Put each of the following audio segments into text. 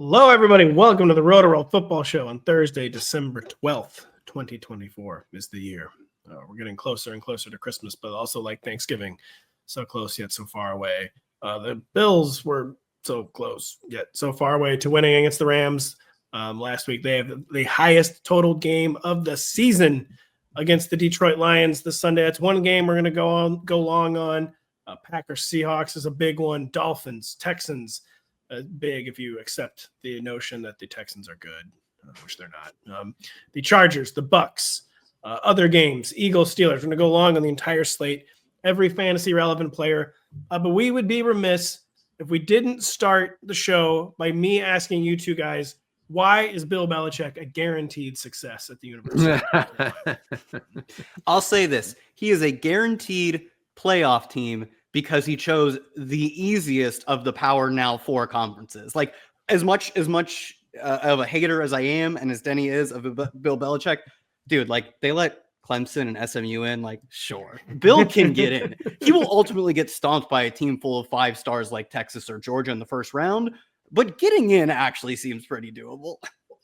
Hello, everybody. Welcome to the Rotoworld Football Show on Thursday, December 12th, 2024 is the year. We're getting closer and closer to Christmas, but also like Thanksgiving, so close yet so far away. The Bills were so close yet so far away to winning against the Rams last week. They have the highest total game of the season against the Detroit Lions this Sunday. That's one game we're going to go long on. Packers-Seahawks is a big one. Dolphins-Texans. Big if you accept the notion that the Texans are good, which they're not. The Chargers, the Bucs, other games, Eagles, Steelers. We're going to go long on the entire slate, every fantasy relevant player. But we would be remiss if we didn't start the show by me asking you two guys, why is Bill Belichick a guaranteed success at the University? I'll say this. He is a guaranteed playoff team because he chose the easiest of the Power Now 4 conferences. Like, as much of a hater as I am, and as Denny is of Bill Belichick, dude, like, they let Clemson and SMU in, like, sure. Bill can get in. He will ultimately get stomped by a team full of 5 stars like Texas or Georgia in the first round, but getting in actually seems pretty doable.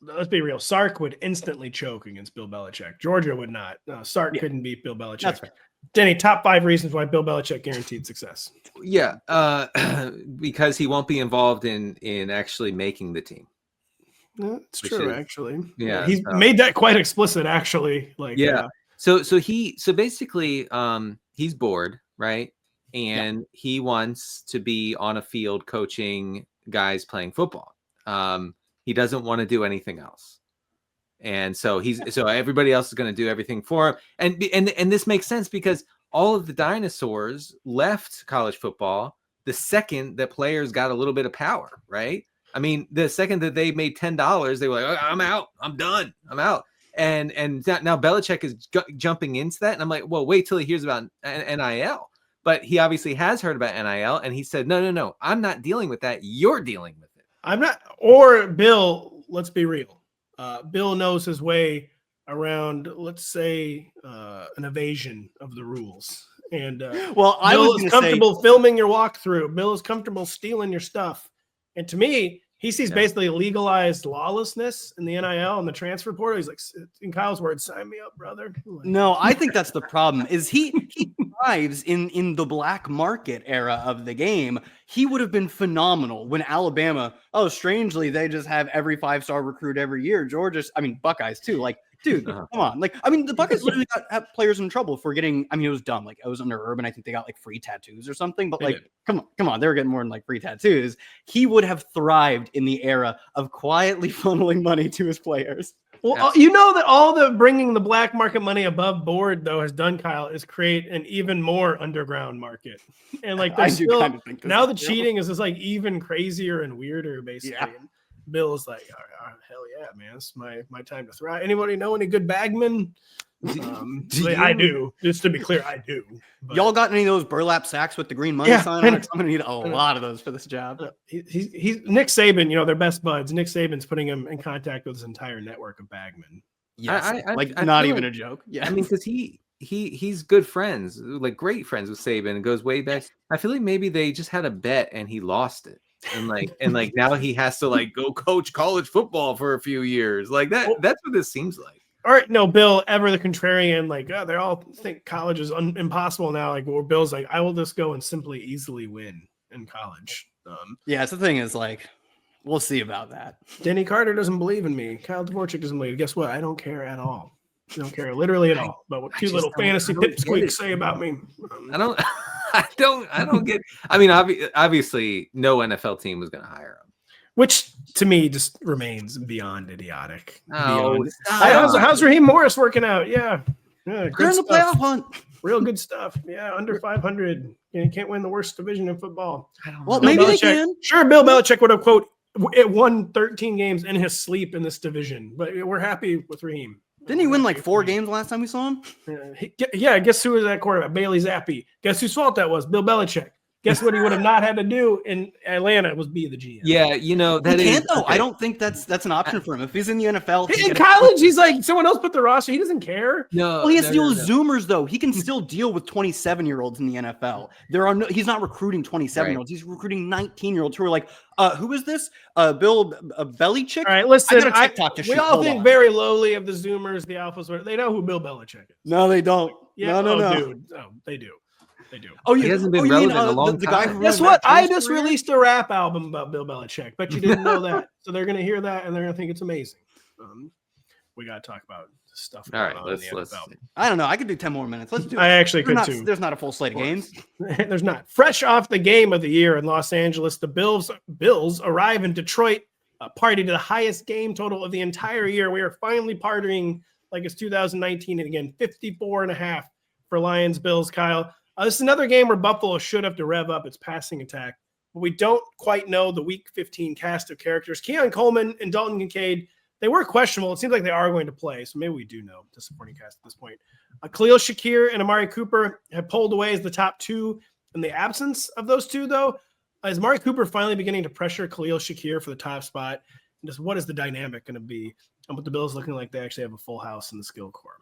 Let's be real. Sark would instantly choke against Bill Belichick. Georgia would not. Sark couldn't beat Bill Belichick. That's right. Denny, top 5 reasons why Bill Belichick guaranteed success. Yeah, because he won't be involved in actually making the team. That's true, actually. Yeah, he's made that quite explicit, actually. Like, yeah. So basically, he's bored, right? And he wants to be on a field coaching guys playing football. He doesn't want to do anything else. And so everybody else is going to do everything for him. And this makes sense because all of the dinosaurs left college football the second that players got a little bit of power, right? I mean, the second that they made $10, they were like, oh, I'm out. I'm done. I'm out. And now Belichick is jumping into that. And I'm like, well, wait till he hears about NIL. But he obviously has heard about NIL. And he said, no, I'm not dealing with that. You're dealing with it. I'm not. Or Bill, let's be real. Bill knows his way around, let's say, an evasion of the rules. And Bill is comfortable filming your walkthrough. Bill is comfortable stealing your stuff. And to me, he sees basically legalized lawlessness in the NIL and the transfer portal. He's like, in Kyle's words, sign me up, brother. No, I think that's the problem. Is he thrives in the black market era of the game. He would have been phenomenal when Alabama, strangely, they just have every 5-star recruit every year. Georgia, Buckeyes too. Like, dude, come on. Like, the Buckeyes literally got players in trouble for getting, it was dumb. Like, I was under Urban. I think they got like free tattoos or something, but like, come on. They were getting more than like free tattoos. He would have thrived in the era of quietly funneling money to his players. Well, you know that all the bringing the black market money above board, though, has done, Kyle, is create an even more underground market. And like, there's still, kind of think now the cheating is just like even crazier and weirder, basically. Yeah. And Bill is like, oh, hell yeah, man, it's my time to thrive. Anybody know any good bagmen? I do. Just to be clear, I do. But y'all got any of those burlap sacks with the green money sign on it? I'm gonna need a lot of those for this job. He's Nick Saban. They're best buds. Nick Saban's putting him in contact with his entire network of bagmen. Yes, not even a joke. Yeah, because he's good friends, like great friends with Saban, and goes way back. I feel like maybe they just had a bet and he lost it. And now he has to like go coach college football for a few years. Like that. That's what this seems like. All right, no, Bill, ever the contrarian, like, they all think college is impossible now. Like, where Bill's like, I will just go and simply easily win in college. It's the thing is, like, we'll see about that. Denny Carter doesn't believe in me. Kyle Dvorchak doesn't believe. Guess what? I don't care at all. I don't care literally at all about what two little fantasy pipsqueaks say about me. I don't get. Obviously, no NFL team was going to hire him. Which, to me, just remains beyond idiotic. Oh, how's Raheem Morris working out? Yeah. They're in the playoff hunt. Real good stuff. Yeah, under 500. You can't win the worst division in football. Well, maybe they can. Sure, Bill Belichick would have, quote, it won 13 games in his sleep in this division. But we're happy with Raheem. Didn't he win like 4 games last time we saw him? Yeah, guess who was that quarterback? Bailey Zappi. Guess whose fault that was? Bill Belichick. Guess what he would have not had to do in Atlanta was be the GM. Yeah, that He is. can't though. Okay. I don't think that's an option for him. If he's in the NFL, In college, he's like, someone else put the roster. He doesn't care. No, well, he has no, to deal no, with no. Zoomers though. He can still deal with 27-year-olds in the NFL. He's not recruiting 27-year-olds. He's recruiting 19-year-olds who are like, who is this? Bill Belichick? All right, listen. I got a TikTok to shoot. We all think very lowly of the Zoomers, the Alphas. They know who Bill Belichick is. No, they don't. Yeah, no. Dude. Oh, they do. They do. Oh, He hasn't been relevant in a long the guy time. who Guess ruined what? Matt I Jones' just career? released a rap album about Bill Belichick, but you didn't know that. So they're going to hear that and they're going to think it's amazing. We got to talk about stuff. All right, going on in the let's. NFL. I don't know. I could do 10 more minutes. Let's do it. I actually could too. There's not a full slate of games. There's not. Fresh off the game of the year in Los Angeles, the Bills arrive in Detroit, a party to the highest game total of the entire year. We are finally partying like it's 2019. And again, 54.5 for Lions Bills, Kyle. This is another game where Buffalo should have to rev up its passing attack, but we don't quite know the Week 15 cast of characters. Keon Coleman and Dalton Kincaid, they were questionable. It seems like they are going to play, so maybe we do know the supporting cast at this point. Khalil Shakir and Amari Cooper have pulled away as the top two. In the absence of those two, though, is Amari Cooper finally beginning to pressure Khalil Shakir for the top spot? And just what is the dynamic going to be? And with the Bills looking like they actually have a full house in the skill core.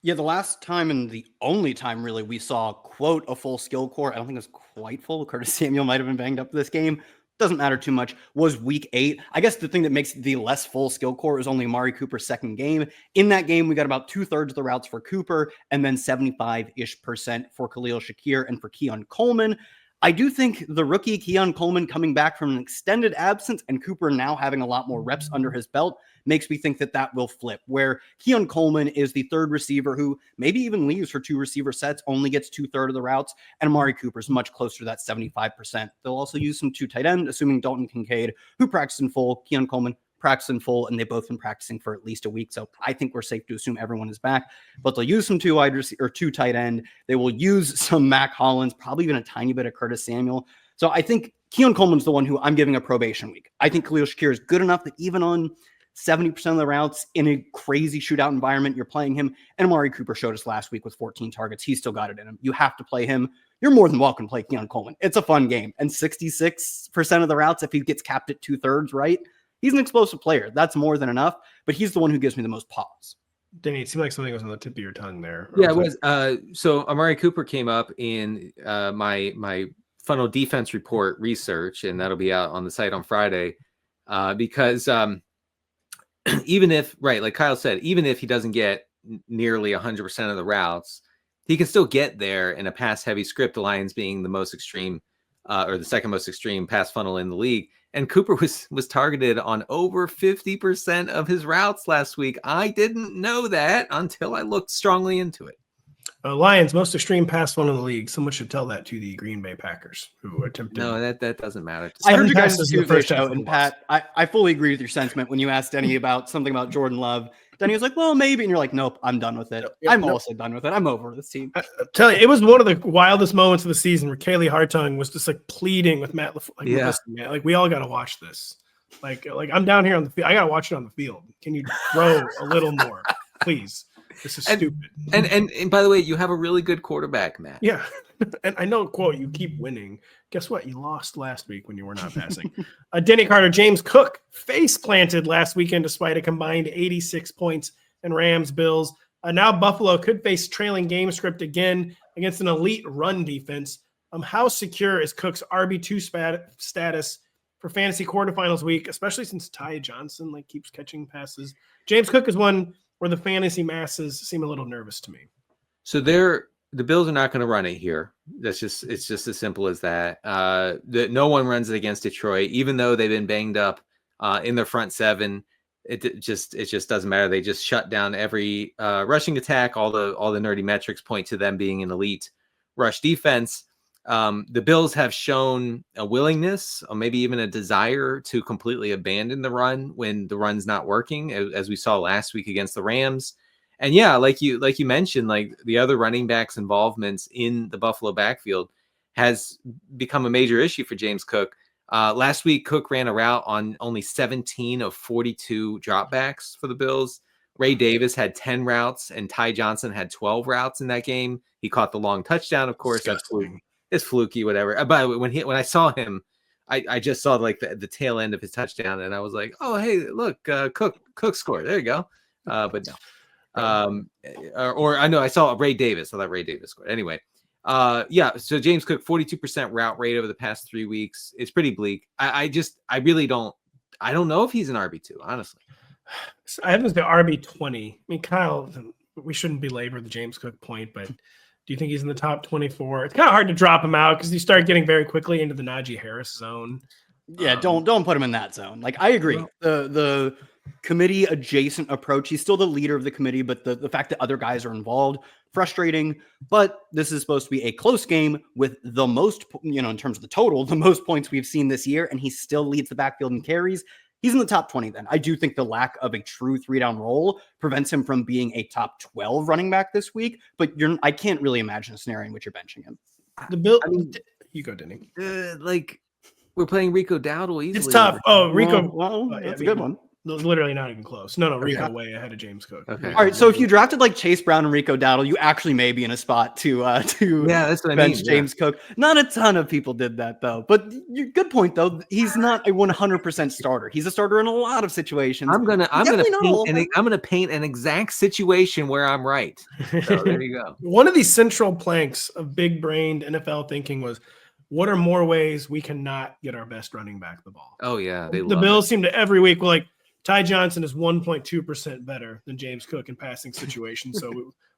Yeah, the last time and the only time really we saw, quote, a full skill core, I don't think it was quite full. Curtis Samuel might have been banged up this game. Doesn't matter too much, was week 8. I guess the thing that makes the less full skill core is only Amari Cooper's second game. In that game, we got about 2/3 of the routes for Cooper and then 75-ish% for Khalil Shakir and for Keon Coleman. I do think the rookie Keon Coleman coming back from an extended absence and Cooper now having a lot more reps under his belt makes me think that will flip, where Keon Coleman is the third receiver who maybe even leaves for 2 receiver sets, only gets 2/3 of the routes, and Amari Cooper's much closer to that 75%. They'll also use some 2 tight end, assuming Dalton Kincaid, who practiced in full, Keon Coleman practiced in full, and they've both been practicing for at least a week. So I think we're safe to assume everyone is back, but they'll use some 2 tight end. They will use some Mac Hollins, probably even a tiny bit of Curtis Samuel. So I think Keon Coleman's the one who I'm giving a probation week. I think Khalil Shakir is good enough that even on 70% of the routes in a crazy shootout environment, you're playing him. And Amari Cooper showed us last week with 14 targets. He's still got it in him. You have to play him. You're more than welcome to play Keon Coleman. It's a fun game. And 66% of the routes, if he gets capped at 2/3, right? He's an explosive player. That's more than enough, but he's the one who gives me the most pause. Denny, it seemed like something was on the tip of your tongue there. Yeah, it was. So Amari Cooper came up in my funnel defense report research, and that'll be out on the site on Friday, because even if, right, like Kyle said, even if he doesn't get nearly 100% of the routes, he can still get there in a pass-heavy script, the Lions being the most extreme or the second most extreme pass funnel in the league. And Cooper was targeted on over 50% of his routes last week. I didn't know that until I looked strongly into it. Lions, most extreme pass funnel in the league. Someone should tell that to the Green Bay Packers, who attempted. No, that doesn't matter. I heard you guys passes in in the the first first half show, of and the Pat, I fully agree with your sentiment when you asked Denny about something about Jordan Love. Denny was like, well, maybe. And you're like, nope, I'm done with it. I'm also done with it. I'm over this team. I'm telling you, it was one of the wildest moments of the season where Kaylee Hartung was just like pleading with Matt LaFleur. Like, Yeah. listen, man, like we all got to watch this. Like I'm down here on the field. I got to watch it on the field. Can you throw a little more, please? This is stupid. And by the way, you have a really good quarterback, Matt. Yeah. And I know, quote, you keep winning. Guess what? You lost last week when you were not passing. Denny Carter, James Cook face planted last weekend despite a combined 86 points and Rams Bills. Now Buffalo could face trailing game script again against an elite run defense. How secure is Cook's RB2 status for fantasy quarterfinals week, especially since Ty Johnson keeps catching passes? James Cook is one where the fantasy masses seem a little nervous to me. So the Bills are not going to run it here. It's just as simple as that. No one runs it against Detroit, even though they've been banged up in their front seven. It just doesn't matter. They just shut down every rushing attack. All the nerdy metrics point to them being an elite rush defense. The Bills have shown a willingness, or maybe even a desire, to completely abandon the run when the run's not working, as we saw last week against the Rams. And yeah, like you mentioned, like the other running backs' involvements in the Buffalo backfield has become a major issue for James Cook. Last week, Cook ran a route on only 17 of 42 dropbacks for the Bills. Ray Davis had 10 routes, and Ty Johnson had 12 routes in that game. He caught the long touchdown, of course. it's fluky, whatever. But when I saw him, I just saw like the tail end of his touchdown, and I was like, oh hey, look, Cook scored. There you go. But no. Or I know I saw Ray Davis. I thought Ray Davis scored. Anyway, yeah. So James Cook, 42% route rate over the past 3 weeks. It's pretty bleak. I don't know if he's an RB2, honestly. I have him as the RB20. I mean, Kyle, we shouldn't belabor the James Cook point, but do you think he's in the top 24? It's kind of hard to drop him out because you start getting very quickly into the Najee Harris zone. Yeah, don't put him in that zone. Like, I agree. The committee adjacent approach, he's still the leader of the committee, but the fact that other guys are involved, frustrating. But this is supposed to be a close game with the most, in terms of the total, the most points we've seen this year, and he still leads the backfield in carries. He's in the top 20 then. I do think the lack of a true 3-down role prevents him from being a top 12 running back this week, but I can't really imagine a scenario in which you're benching him. You go, Denny. Like, we're playing Rico Dowdle easily. It's tough. Oh, Rico. That's a good one. Literally not even close. No, Rico way ahead of James Cook. Okay. All right, so if you drafted like Chase Brown and Rico Dowdle, you actually may be in a spot to that's what bench James Cook. Not a ton of people did that though. But good point though. He's not a 100% starter. He's a starter in a lot of situations. I'm gonna paint an exact situation where I'm right. So there you go. One of these central planks of big-brained NFL thinking was, what are more ways we cannot get our best running back the ball? Oh yeah, the Bills seem to every week like Ty Johnson is 1.2% better than James Cook in passing situations, so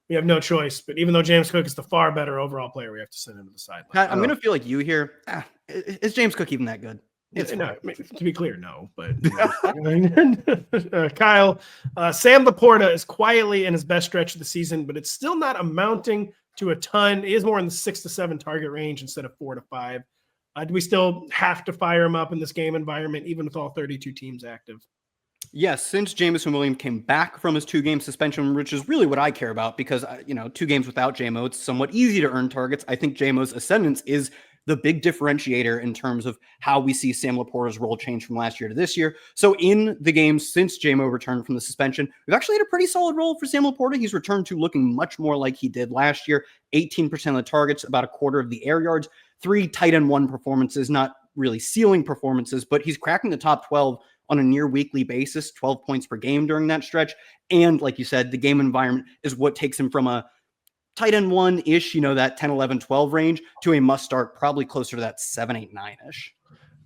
we have no choice. But even though James Cook is the far better overall player, we have to send him to the sideline. I'm going to feel like you here. Is James Cook even that good? No, to be clear, no. But Kyle, Sam Laporta is quietly in his best stretch of the season, but it's still not amounting to a ton. He is more in the 6 to 7 target range instead of 4 to 5. Do we still have to fire him up in this game environment, even with all 32 teams active? Yes, since Jameson Williams came back from his 2-game suspension, which is really what I care about because, 2 games without JMO, it's somewhat easy to earn targets. I think JMO's ascendance is the big differentiator in terms of how we see Sam Laporta's role change from last year to this year. So in the games since JMO returned from the suspension, we've actually had a pretty solid role for Sam Laporta. He's returned to looking much more like he did last year. 18% of the targets, about a quarter of the air yards, 3 tight end 1 performances, not really ceiling performances, but he's cracking the top 12 on a near weekly basis, 12 points per game during that stretch. And like you said, the game environment is what takes him from a tight end 1-ish, that 10, 11, 12 range to a must start, probably closer to that 7, 8, 9-ish.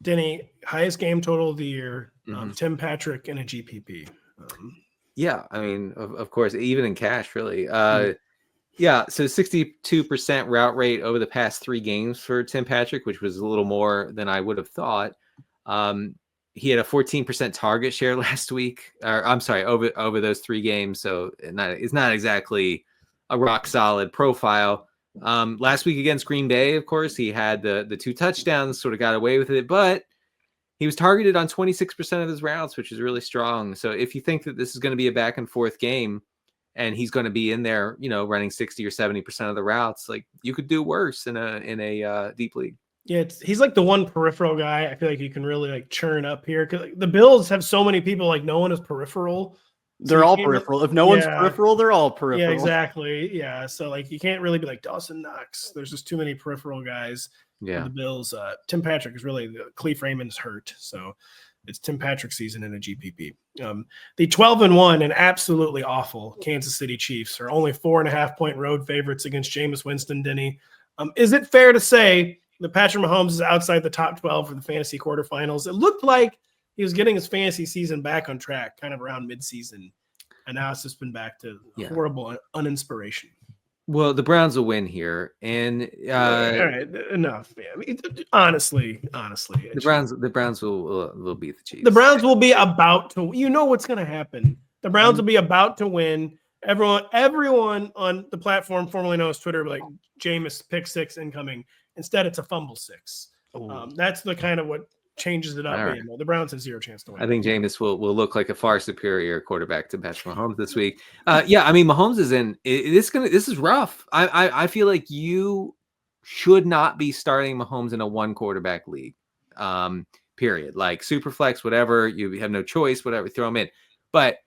Denny, highest game total of the year, Tim Patrick in a GPP. Yeah, I mean, of course, even in cash, really. Yeah, so 62% route rate over the past 3 games for Tim Patrick, which was a little more than I would have thought. He had a 14% target share last week, or I'm sorry, over those 3 games. So it's not exactly a rock solid profile. Last week against Green Bay, of course, he had the 2 touchdowns, sort of got away with it, but he was targeted on 26% of his routes, which is really strong. So if you think that this is going to be a back and forth game and he's going to be in there, running 60 or 70% of the routes, like you could do worse in a deep league. Yeah, he's like the one peripheral guy I feel like you can really like churn up here because the Bills have so many people like no one is peripheral. They're all peripheral. If no one's peripheral, they're all peripheral. Yeah, exactly. Yeah, so like you can't really be like Dawson Knox. There's just too many peripheral guys. Yeah, the Bills. Tim Patrick is really Cleve Raymond's hurt, so it's Tim Patrick season in a GPP. The 12-1 and absolutely awful Kansas City Chiefs are only 4.5-point road favorites against Jameis Winston. Denny, is it fair to say that Patrick Mahomes is outside the top 12 for the fantasy quarterfinals? It looked like he was getting his fantasy season back on track kind of around midseason, and now it's just been back to horrible uninspiration. Well, the Browns will win here, and all right, enough, man. I mean, honestly, the Browns will beat the Chiefs. The Browns will be about to. You know what's going to happen. The Browns will be about to win. Everyone on the platform formerly known as Twitter, like Jameis pick 6 incoming. Instead, it's a fumble 6. That's the kind of what changes it up. Right. The Browns have 0 chance to win. I think Jameis will look like a far superior quarterback to Patrick Mahomes this week. Yeah, I mean Mahomes is in. This is rough. I feel like you should not be starting Mahomes in a 1 quarterback league. Period. Like super flex, whatever. You have no choice. Whatever, throw him in. But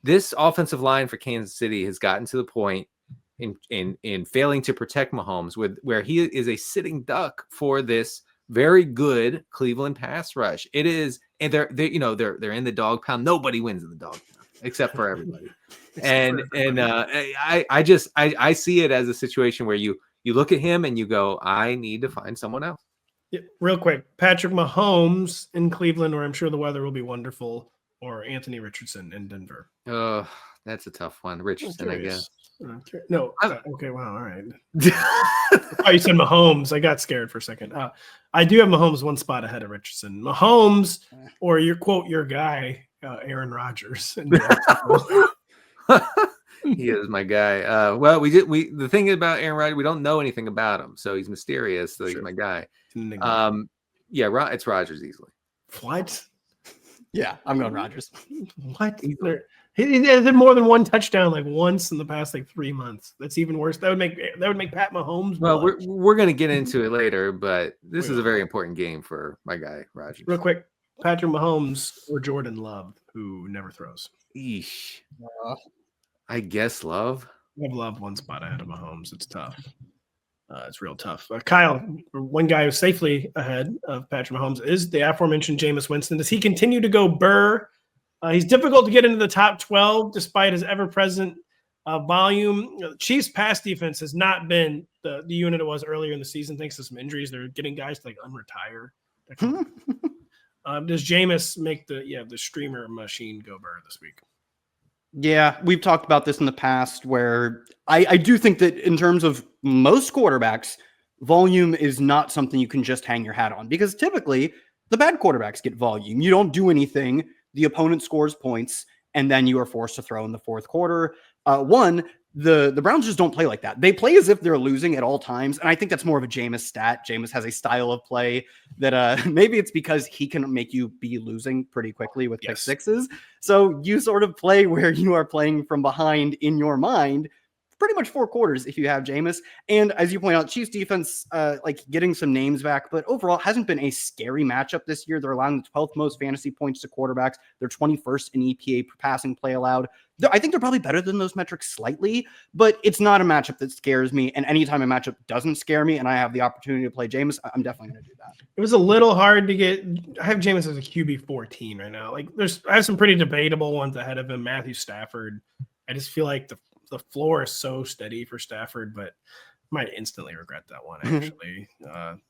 this offensive line for Kansas City has gotten to the point in failing to protect Mahomes, where he is a sitting duck for this very good Cleveland pass rush. It is, and they're in the dog pound. Nobody wins in the dog pound except for everybody. I see it as a situation where you look at him and you go, I need to find someone else. Yeah, real quick, Patrick Mahomes in Cleveland, where I'm sure the weather will be wonderful, or Anthony Richardson in Denver. Oh, that's a tough one. Richardson, I guess. No. Okay. Wow. All right. Oh, you said Mahomes. I got scared for a second. I do have Mahomes one spot ahead of Richardson. Mahomes, or your guy, Aaron Rodgers. He is my guy. Well, the thing about Aaron Rodgers, we don't know anything about him, so he's mysterious. So he's my guy. Yeah, it's Rodgers easily. What? Yeah, I'm going Rodgers. What? He had more than one touchdown like once in the past 3 months. That's even worse. That would make Pat Mahomes. Well, we're going to get into it later, but this is a very important game for my guy Rodgers. Real quick, Patrick Mahomes or Jordan Love, who never throws. Eesh. I guess Love. I have Love one spot ahead of Mahomes. It's tough. It's real tough. Kyle, one guy who's safely ahead of Patrick Mahomes is the aforementioned Jameis Winston. Does he continue to go burr? He's difficult to get into the top 12 despite his ever-present volume. Chiefs' pass defense has not been the unit it was earlier in the season thanks to some injuries. They're getting guys to unretire. Does Jameis make the streamer machine go burr this week? Yeah, we've talked about this in the past where I do think that in terms of most quarterbacks, volume is not something you can just hang your hat on because typically the bad quarterbacks get volume. You don't do anything. The opponent scores points, and then you are forced to throw in the fourth quarter. The Browns just don't play like that. They play as if they're losing at all times, and I think that's more of a Jameis stat. Jameis has a style of play that maybe it's because he can make you be losing pretty quickly with pick sixes. So you sort of play where you are playing from behind in your mind pretty much 4 quarters if you have Jameis. And as you point out, Chiefs defense, getting some names back, but overall hasn't been a scary matchup this year. They're allowing the 12th most fantasy points to quarterbacks. They're 21st in EPA per passing play allowed. I think they're probably better than those metrics slightly, but it's not a matchup that scares me. And anytime a matchup doesn't scare me and I have the opportunity to play Jameis, I'm definitely going to do that. It was a little hard to get. I have Jameis as a QB 14 right now. I have some pretty debatable ones ahead of him. Matthew Stafford. I just feel like the floor is so steady for Stafford, but might instantly regret that one, actually.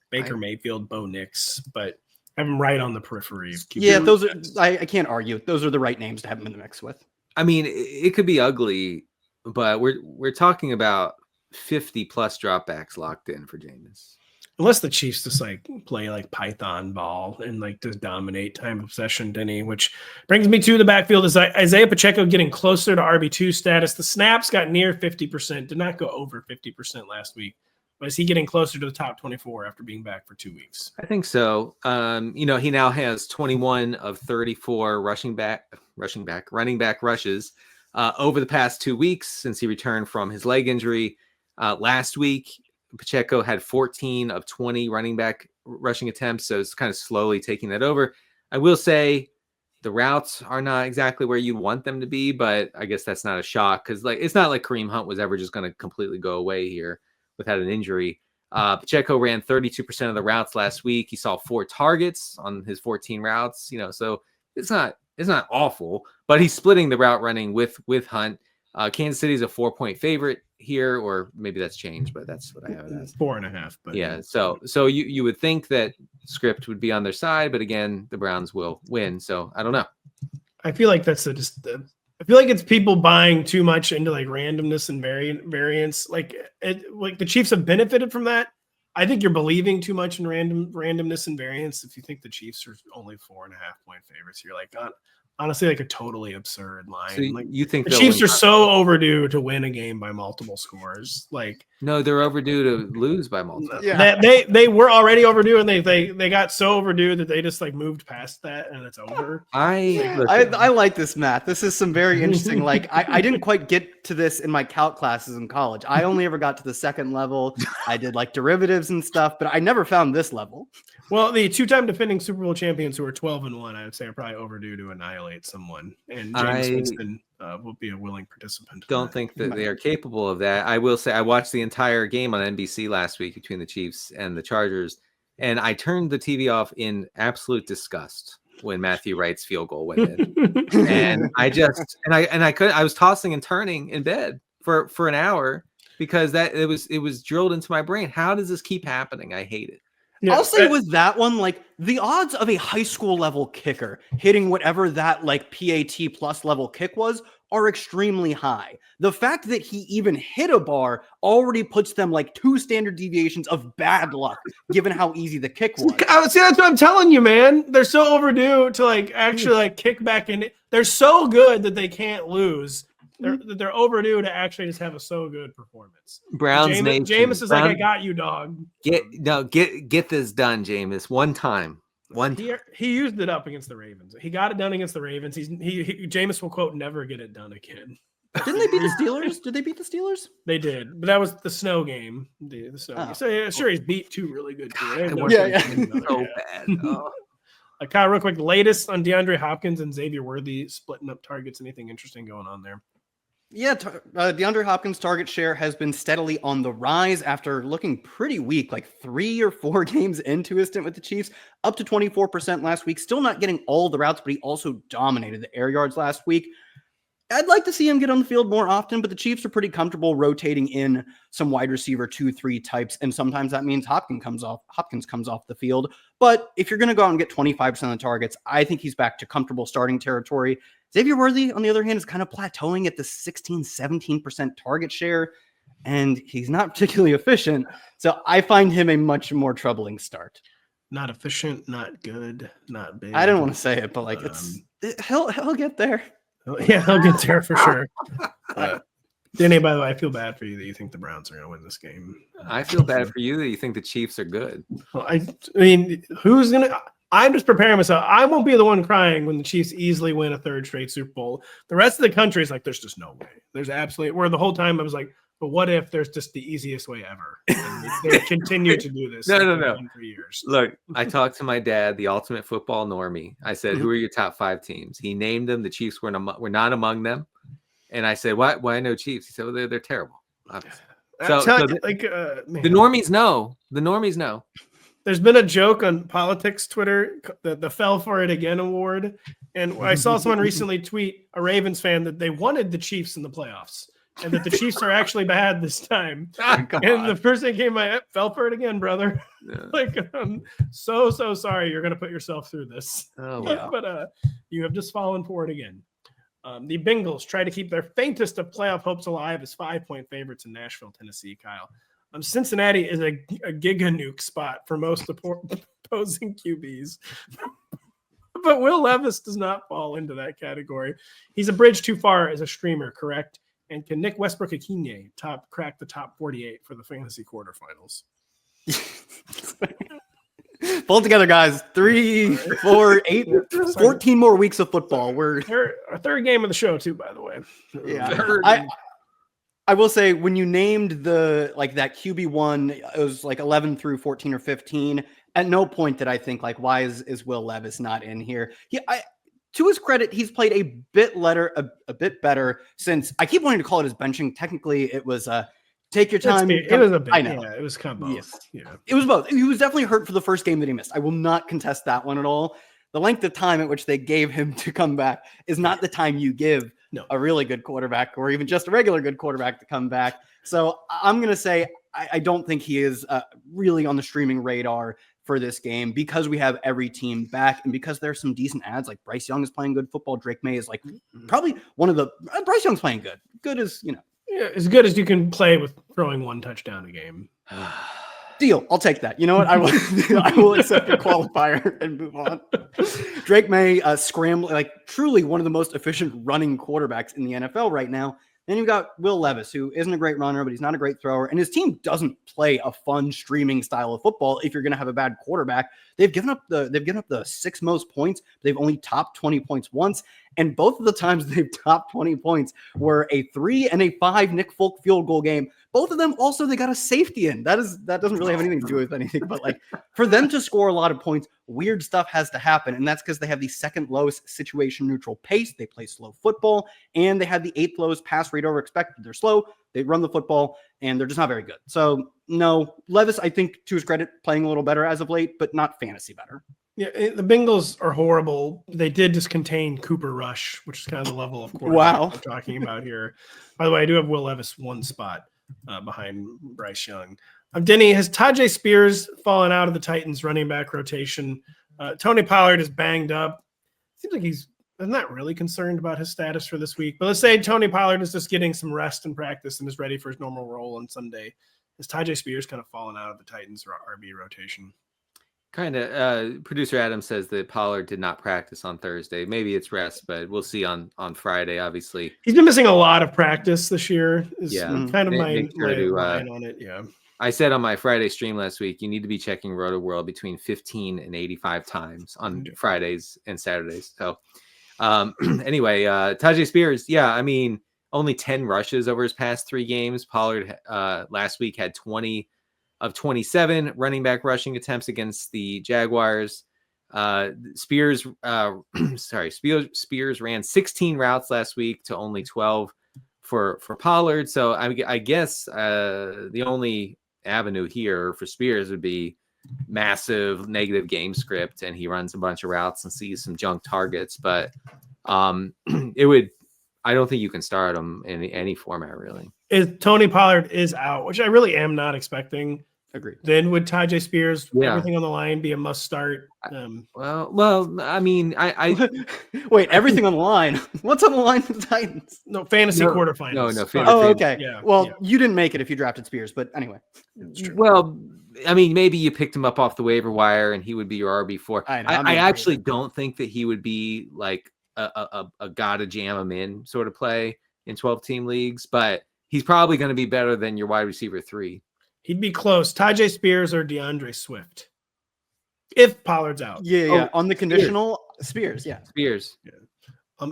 Baker Mayfield, Bo Nix, but I have him right on the periphery of QB. Yeah, those are, I can't argue. Those are the right names to have him in the mix with. I mean, it could be ugly, but we're talking about 50+ dropbacks locked in for Jameis. Unless the Chiefs just play Python ball and just dominate time of possession, Denny, which brings me to the backfield. Is Isaiah Pacheco getting closer to RB2 status? The snaps got near 50%, did not go over 50% last week. But is he getting closer to the top 24 after being back for 2 weeks? I think so. He now has 21 of 34 running back rushes over the past 2 weeks since he returned from his leg injury. Last week, Pacheco had 14 of 20 running back rushing attempts, so it's kind of slowly taking that over. I will say the routes are not exactly where you want them to be, but I guess that's not a shock because it's not like Kareem Hunt was ever just going to completely go away here without an injury. Pacheco ran 32% of the routes last week. He saw 4 targets on his 14 routes, so it's not awful, but he's splitting the route running with Hunt. Kansas City is a 4-point favorite here, or maybe that's changed, but that's what I have it as 4.5. But yeah, so you would think that script would be on their side, but again, the Browns will win. So I don't know. I feel like I feel like it's people buying too much into randomness and variance. The Chiefs have benefited from that. I think you're believing too much in randomness and variance. If you think the Chiefs are only 4.5-point favorites, you're honestly a totally absurd line. So you think the Chiefs are so overdue to win a game by multiple scores? No, they're overdue to lose by multiple. Yeah, they were already overdue, and they got so overdue that they just moved past that, and it's over. I like this, Matt. This is some very interesting. I didn't quite get to this in my calc classes in college. I only ever got to the second level. I did derivatives and stuff, but I never found this level. Well, the two-time defending Super Bowl champions who are 12-1, I would say, are probably overdue to annihilate someone, and James Winston will be a willing participant. Don't think that they are capable of that. I will say I watched the entire game on NBC last week between the Chiefs and the Chargers, and I turned the TV off in absolute disgust when Matthew Wright's field goal went in. And I was tossing and turning in bed for an hour because it was drilled into my brain. How does this keep happening? I hate it. Yeah, I'll say with that one, like the odds of a high school level kicker hitting whatever that like PAT plus level kick was are extremely high. The fact that he even hit a bar already puts them like 2 standard deviations of bad luck, given how easy the kick was. See, that's what I'm telling you, man. They're so overdue to like actually like kick back in. They're so good that they can't lose. They're overdue to actually just have a so good performance. Browns Nation. Jameis is like, I got you, dog. Get this done, Jameis. One time. He used it up against the Ravens. He got it done against the Ravens. Jameis will quote never get it done again. Didn't they beat the Steelers? Did they beat the Steelers? They did, but that was the snow game. The snow game. So yeah, sure, he's beat 2 really good teams. So bad. Oh. Kyle, real quick, latest on DeAndre Hopkins and Xavier Worthy splitting up targets. Anything interesting going on there? Yeah, DeAndre Hopkins' target share has been steadily on the rise after looking pretty weak, like 3 or 4 games into his stint with the Chiefs, up to 24% last week. Still not getting all the routes, but he also dominated the air yards last week. I'd like to see him get on the field more often, but the Chiefs are pretty comfortable rotating in some wide receiver 2-3 types, and sometimes that means Hopkins comes off the field. But if you're going to go out and get 25% of the targets, I think he's back to comfortable starting territory. Xavier Worthy, on the other hand, is kind of plateauing at the 16-17% target share, and he's not particularly efficient. So I find him a much more troubling start. Not efficient, not good, not big. I don't want to say it, but like he'll get there. Yeah, he'll get there for sure. Denny, by the way, I feel bad for you that you think the Browns are going to win this game. I feel bad for you that you think the Chiefs are good. Well, I mean, who's going to – I'm just preparing myself. I won't be the one crying when the Chiefs easily win a 3rd straight Super Bowl. The rest of the country is like, there's just no way. There's absolutely – where the whole time I was like, but what if there's just the easiest way ever? And they continue to do this. No. For years. Look, I talked to my dad, the ultimate football normie. I said, who are your top 5 teams? He named them. The Chiefs were not among them. And I said, why no Chiefs? He said, well, they're terrible. Obviously. The normies know. The normies know. There's been a joke on politics Twitter, the Fell For It Again award. And I saw someone recently tweet, a Ravens fan, that they wanted the Chiefs in the playoffs. And that the Chiefs are actually bad this time. And the person came by, fell for it again, brother. Yeah. Like, I'm so sorry you're going to put yourself through this. Oh, wow. But you have just fallen for it again. The Bengals try to keep their faintest of playoff hopes alive as 5-point favorites in Nashville, Tennessee, Kyle. Cincinnati is a giga nuke spot for most opposing QBs. But Will Levis does not fall into that category. He's a bridge too far as a streamer, correct? And can Nick Westbrook-Ikhine crack the top 48 for the fantasy quarterfinals? Pull together, guys. 3, 4, 8, 14 more weeks of football. We're our 3rd game of the show, too, by the way. Yeah. I will say, when you named that QB1, it was like 11 through 14 or 15. At no point did I think, like, why is Will Levis not in here? To his credit, he's played a bit better since. I keep wanting to call it his benching. Technically, it was take your time. It was a bit. I know. Yeah, it was kind of both. Yes. Yeah, it was both. He was definitely hurt for the first game that he missed. I will not contest that one at all. The length of time at which they gave him to come back is not the time you give a really good quarterback or even just a regular good quarterback to come back. So I'm going to say I don't think he is really on the streaming radar for this game because we have every team back and because there's some decent ads. Like Bryce Young is playing good football. Drake May is like probably one of the Bryce Young's playing good. Good as, Yeah, as good as you can play with throwing 1 touchdown a game. Deal. I'll take that. You know what? I will accept your qualifier and move on. Drake May scramble, like truly one of the most efficient running quarterbacks in the NFL right now. Then you've got Will Levis, who isn't a great runner, but he's not a great thrower. And his team doesn't play a fun streaming style of football. If you're going to have a bad quarterback, they've given up the 6th most points. They've only topped 20 points once. And both of the times they've topped 20 points were a 3 and a 5 Nick Folk field goal game. Both of them also, they got a safety in. That doesn't really have anything to do with anything, but like for them to score a lot of points, weird stuff has to happen. And that's because they have the second lowest situation neutral pace. They play slow football, and they had the 8th lowest pass rate over expected. They're slow. They run the football, and they're just not very good. So no, Levis, I think to his credit, playing a little better as of late, but not fantasy better. Yeah, the Bengals are horrible. They did just contain Cooper Rush, which is kind of the level of quarterback we're talking about here. By the way, I do have Will Levis one spot behind Bryce Young. Denny, has Tajay Spears fallen out of the Titans running back rotation? Tony Pollard is banged up. Seems like I'm not really concerned about his status for this week. But let's say Tony Pollard is just getting some rest and practice and is ready for his normal role on Sunday. Has Tajay Spears kind of fallen out of the Titans RB rotation? Kind of. Producer Adam says that Pollard did not practice on Thursday. Maybe it's rest, but we'll see on Friday. Obviously, he's been missing a lot of practice this year. Kind of my line on it. Yeah, I said on my Friday stream last week, you need to be checking Rotoworld between 15 and 85 times on Fridays and Saturdays. So, anyway, Tajay Spears. Yeah, I mean, only 10 rushes over his past 3 games. Pollard last week had 20 of 27 running back rushing attempts against the Jaguars. Spears ran 16 routes last week to only 12 for Pollard. So I guess the only avenue here for Spears would be massive negative game script, and he runs a bunch of routes and sees some junk targets. But I don't think you can start him in any format, really. If Tony Pollard is out, which I really am not expecting. Agreed. Then would Tajay Spears, everything on the line, be a must start? Well, I mean, I wait, everything on the line. What's on the line for the Titans? No, fantasy quarterfinals. No, fantasy. Oh, okay. Yeah. Well, you didn't make it if you drafted Spears, but anyway. Well, I mean, maybe you picked him up off the waiver wire and he would be your RB4. I actually don't think that he would be like a gotta jam him in sort of play in 12-team leagues, but he's probably going to be better than your wide receiver 3. He'd be close. Tajay Spears or DeAndre Swift, if Pollard's out. Yeah. On the conditional, Spears. Yeah. Spears. Yeah.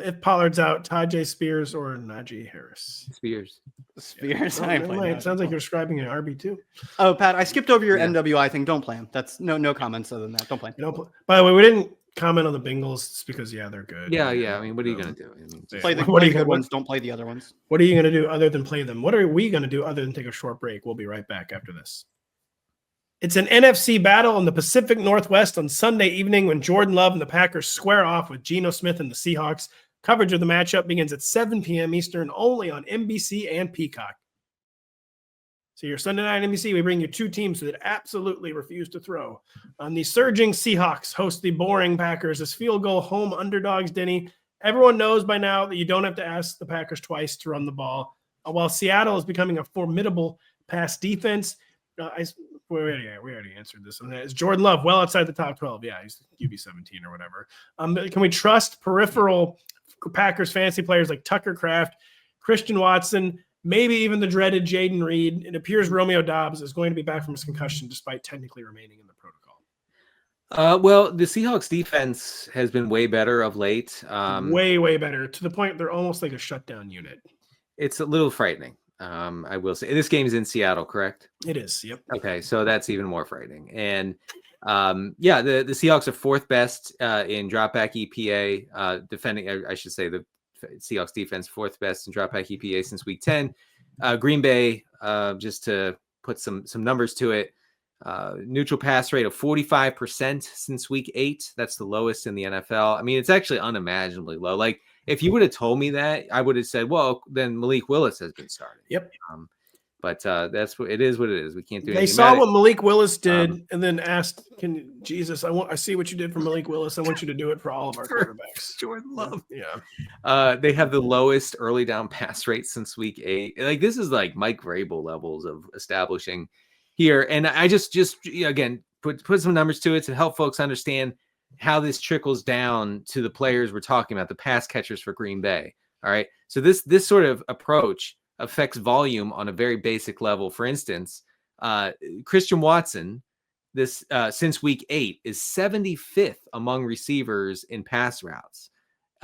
If Pollard's out, Tajay Spears or Najee Harris. Spears. It sounds like you're describing an RB2. Oh, Pat, I skipped over your NWI thing. Don't play him. That's no comments other than that. Don't play him. By the way, we didn't comment on the Bengals just because they're good. Yeah. I mean, what are you going to do? Play the good ones. Don't play the other ones. What are you going to do other than play them? What are we going to do other than take a short break? We'll be right back after this. It's an NFC battle in the Pacific Northwest on Sunday evening when Jordan Love and the Packers square off with Geno Smith and the Seahawks. Coverage of the matchup begins at 7 p.m. Eastern only on NBC and Peacock. So your Sunday night NBC, we bring you 2 teams that absolutely refuse to throw. The surging Seahawks host the boring Packers as field goal home underdogs, Denny. Everyone knows by now that you don't have to ask the Packers twice to run the ball. While Seattle is becoming a formidable pass defense, we already answered this. Is Jordan Love well outside the top 12? Yeah, he's QB 17 or whatever. Can we trust peripheral Packers fantasy players like Tucker Kraft, Christian Watson, maybe even the dreaded Jayden Reed? It appears Romeo Doubs is going to be back from his concussion despite technically remaining in the protocol. Well, the Seahawks defense has been way better of late. Way better, to the point they're almost like a shutdown unit. It's a little frightening. I will say this game is in Seattle, correct? It is. Yep. Okay. So that's even more frightening. And the Seahawks are 4th best in dropback EPA, defending, I should say the Seahawks defense 4th best in dropback EPA since week 10. Green Bay, just to put some numbers to it, neutral pass rate of 45% since week 8. That's the lowest in the NFL. I mean, it's actually unimaginably low. Like, if you would have told me that, I would have said, well, then Malik Willis has been starting. Yep. But that's what it is. What it is. We can't do anything. They saw what Malik Willis did, and then asked, I see what you did for Malik Willis. I want you to do it for all of our quarterbacks. Jordan Love. Yeah. They have the lowest early down pass rate since week 8. Like, this is like Mike Vrabel levels of establishing here. And I just again, put some numbers to it to help folks understand how this trickles down to the players we're talking about, the pass catchers for Green Bay. All right. So this sort of approach affects volume on a very basic level. For instance, Christian Watson, since week 8 is 75th among receivers in pass routes.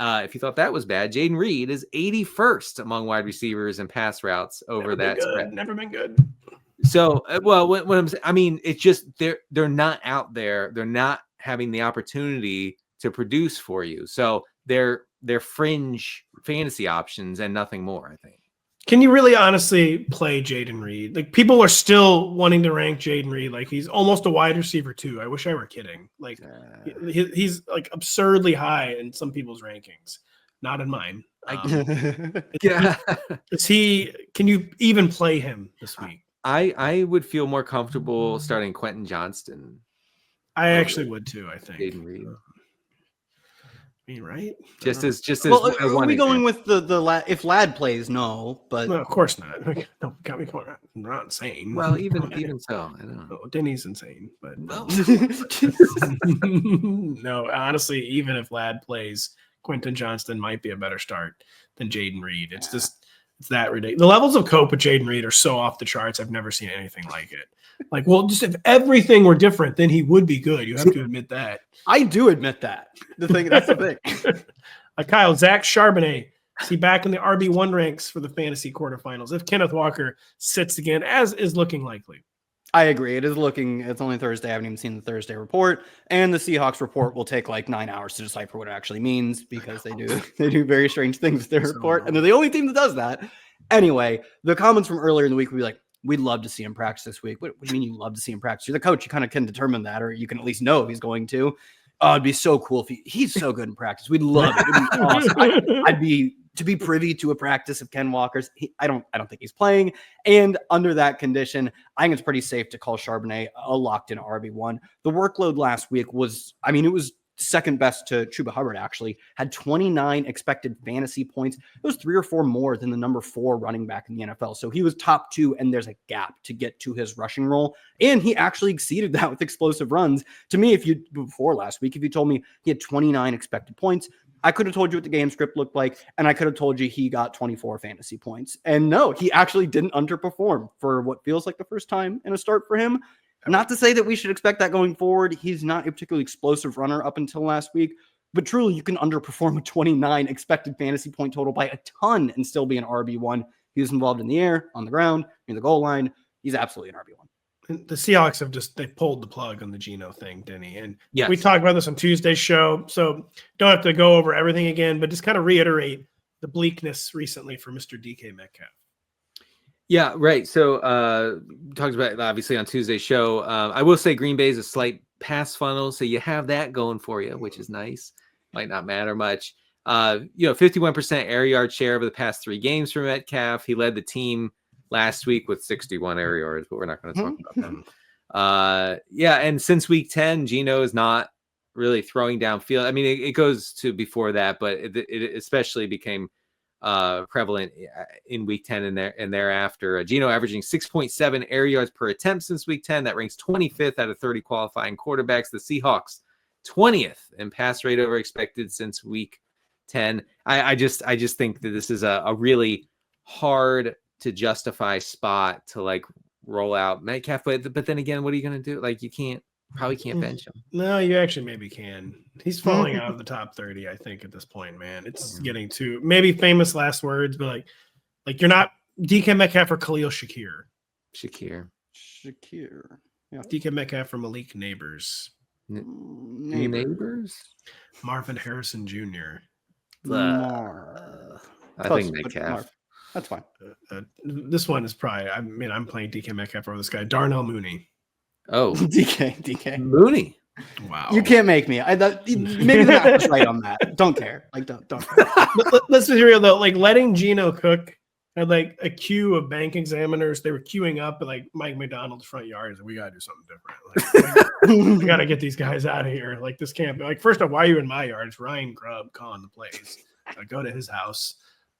If you thought that was bad, Jayden Reed is 81st among wide receivers and pass routes over that spread. Never been good. So, well, what I'm saying, I mean, it's just they're not out there. They're not having the opportunity to produce for you. So they're fringe fantasy options and nothing more, I think. Can you really honestly play Jayden Reed? Like, people are still wanting to rank Jayden Reed like he's almost a wide receiver too. I wish I were kidding. Like he's like absurdly high in some people's rankings, not in mine. Yeah. Can you even play him this week? I would feel more comfortable starting Quentin Johnston. I actually would too, I think. Jayden Reed. I mean, right? Just as Well, are we going with the if Ladd plays? No, but no, of course not. No, got me going. I'm not insane. Well, even so, I don't know. Denny's insane, but no, honestly, even if Ladd plays, Quentin Johnston might be a better start than Jayden Reed. It's that ridiculous. The levels of cope with Jayden Reed are so off the charts. I've never seen anything like it. Like, well, just if everything were different, then he would be good. You have to admit that. I do admit that. That's the thing. Kyle, Zach Charbonnet, is he back in the RB1 ranks for the fantasy quarterfinals if Kenneth Walker sits again, as is looking likely? I agree. It's only Thursday. I haven't even seen the Thursday report. And the Seahawks report will take like 9 hours to decipher what it actually means because they do very strange things with their report. And they're the only team that does that. Anyway, the comments from earlier in the week would be like, we'd love to see him practice this week. What do you mean you love to see him practice? You're the coach. You kind of can determine that, or you can at least know if he's going to. Oh, it'd be so cool if he's so good in practice. We'd love it. It'd be awesome. I'd be to be privy to a practice of Ken Walker's. I don't think he's playing. And under that condition, I think it's pretty safe to call Charbonnet a locked-in RB1. The workload last week was, it was second best to Chuba Hubbard, actually. Had 29 expected fantasy points. It was 3 or 4 more than the number 4 running back in the NFL. So he was top 2, and there's a gap to get to his rushing role. And he actually exceeded that with explosive runs. To me, before last week, if you told me he had 29 expected points, I could have told you what the game script looked like, and I could have told you he got 24 fantasy points. And no, he actually didn't underperform for what feels like the first time in a start for him. Not to say that we should expect that going forward. He's not a particularly explosive runner up until last week, but truly you can underperform a 29 expected fantasy point total by a ton and still be an RB1. He was involved in the air, on the ground, near the goal line. He's absolutely an RB1. And the Seahawks they pulled the plug on the Geno thing, Denny. And yes, we talked about this on Tuesday's show, so don't have to go over everything again, but just kind of reiterate the bleakness recently for Mr. DK Metcalf. Yeah, right. So talked about it obviously on Tuesday's show. I will say Green Bay is a slight pass funnel, so you have that going for you, which is nice. Might not matter much. 51% air yard share over the past 3 games for Metcalf. He led the team last week with 61 air yards, but we're not going to talk about them. And since week 10, Geno is not really throwing downfield. I mean, it goes to before that, but it especially became prevalent in week 10 and thereafter. Geno averaging 6.7 air yards per attempt since week 10. That ranks 25th out of 30 qualifying quarterbacks. The Seahawks 20th in pass rate over expected since week 10. I just think that this is a really hard to justify spot to like roll out Metcalf, but then again, what are you going to do? Like, you probably can't bench him. No, you actually maybe can. He's falling out of the top 30, I think, at this point, man. It's getting to maybe famous last words, but like you're not DK Metcalf or Khalil Shakir. Shakir. Yeah. DK Metcalf or Malik Neighbors. Neighbors? Marvin Harrison Jr. I think Metcalf. That's fine. This one is probably, I'm playing DK Metcalf over this guy, Darnell Mooney. Oh, DK Mooney. Wow. You can't make me. Maybe the math was right on that. Don't care. Don't care. Let's be real though. Like, letting Geno cook had like a queue of bank examiners. They were queuing up at like Mike McDonald's front yard. We got to do something different. We got to get these guys out of here. Like, this can't be like, first off, why are you in my yard? It's Ryan Grubb calling the plays. Go to his house.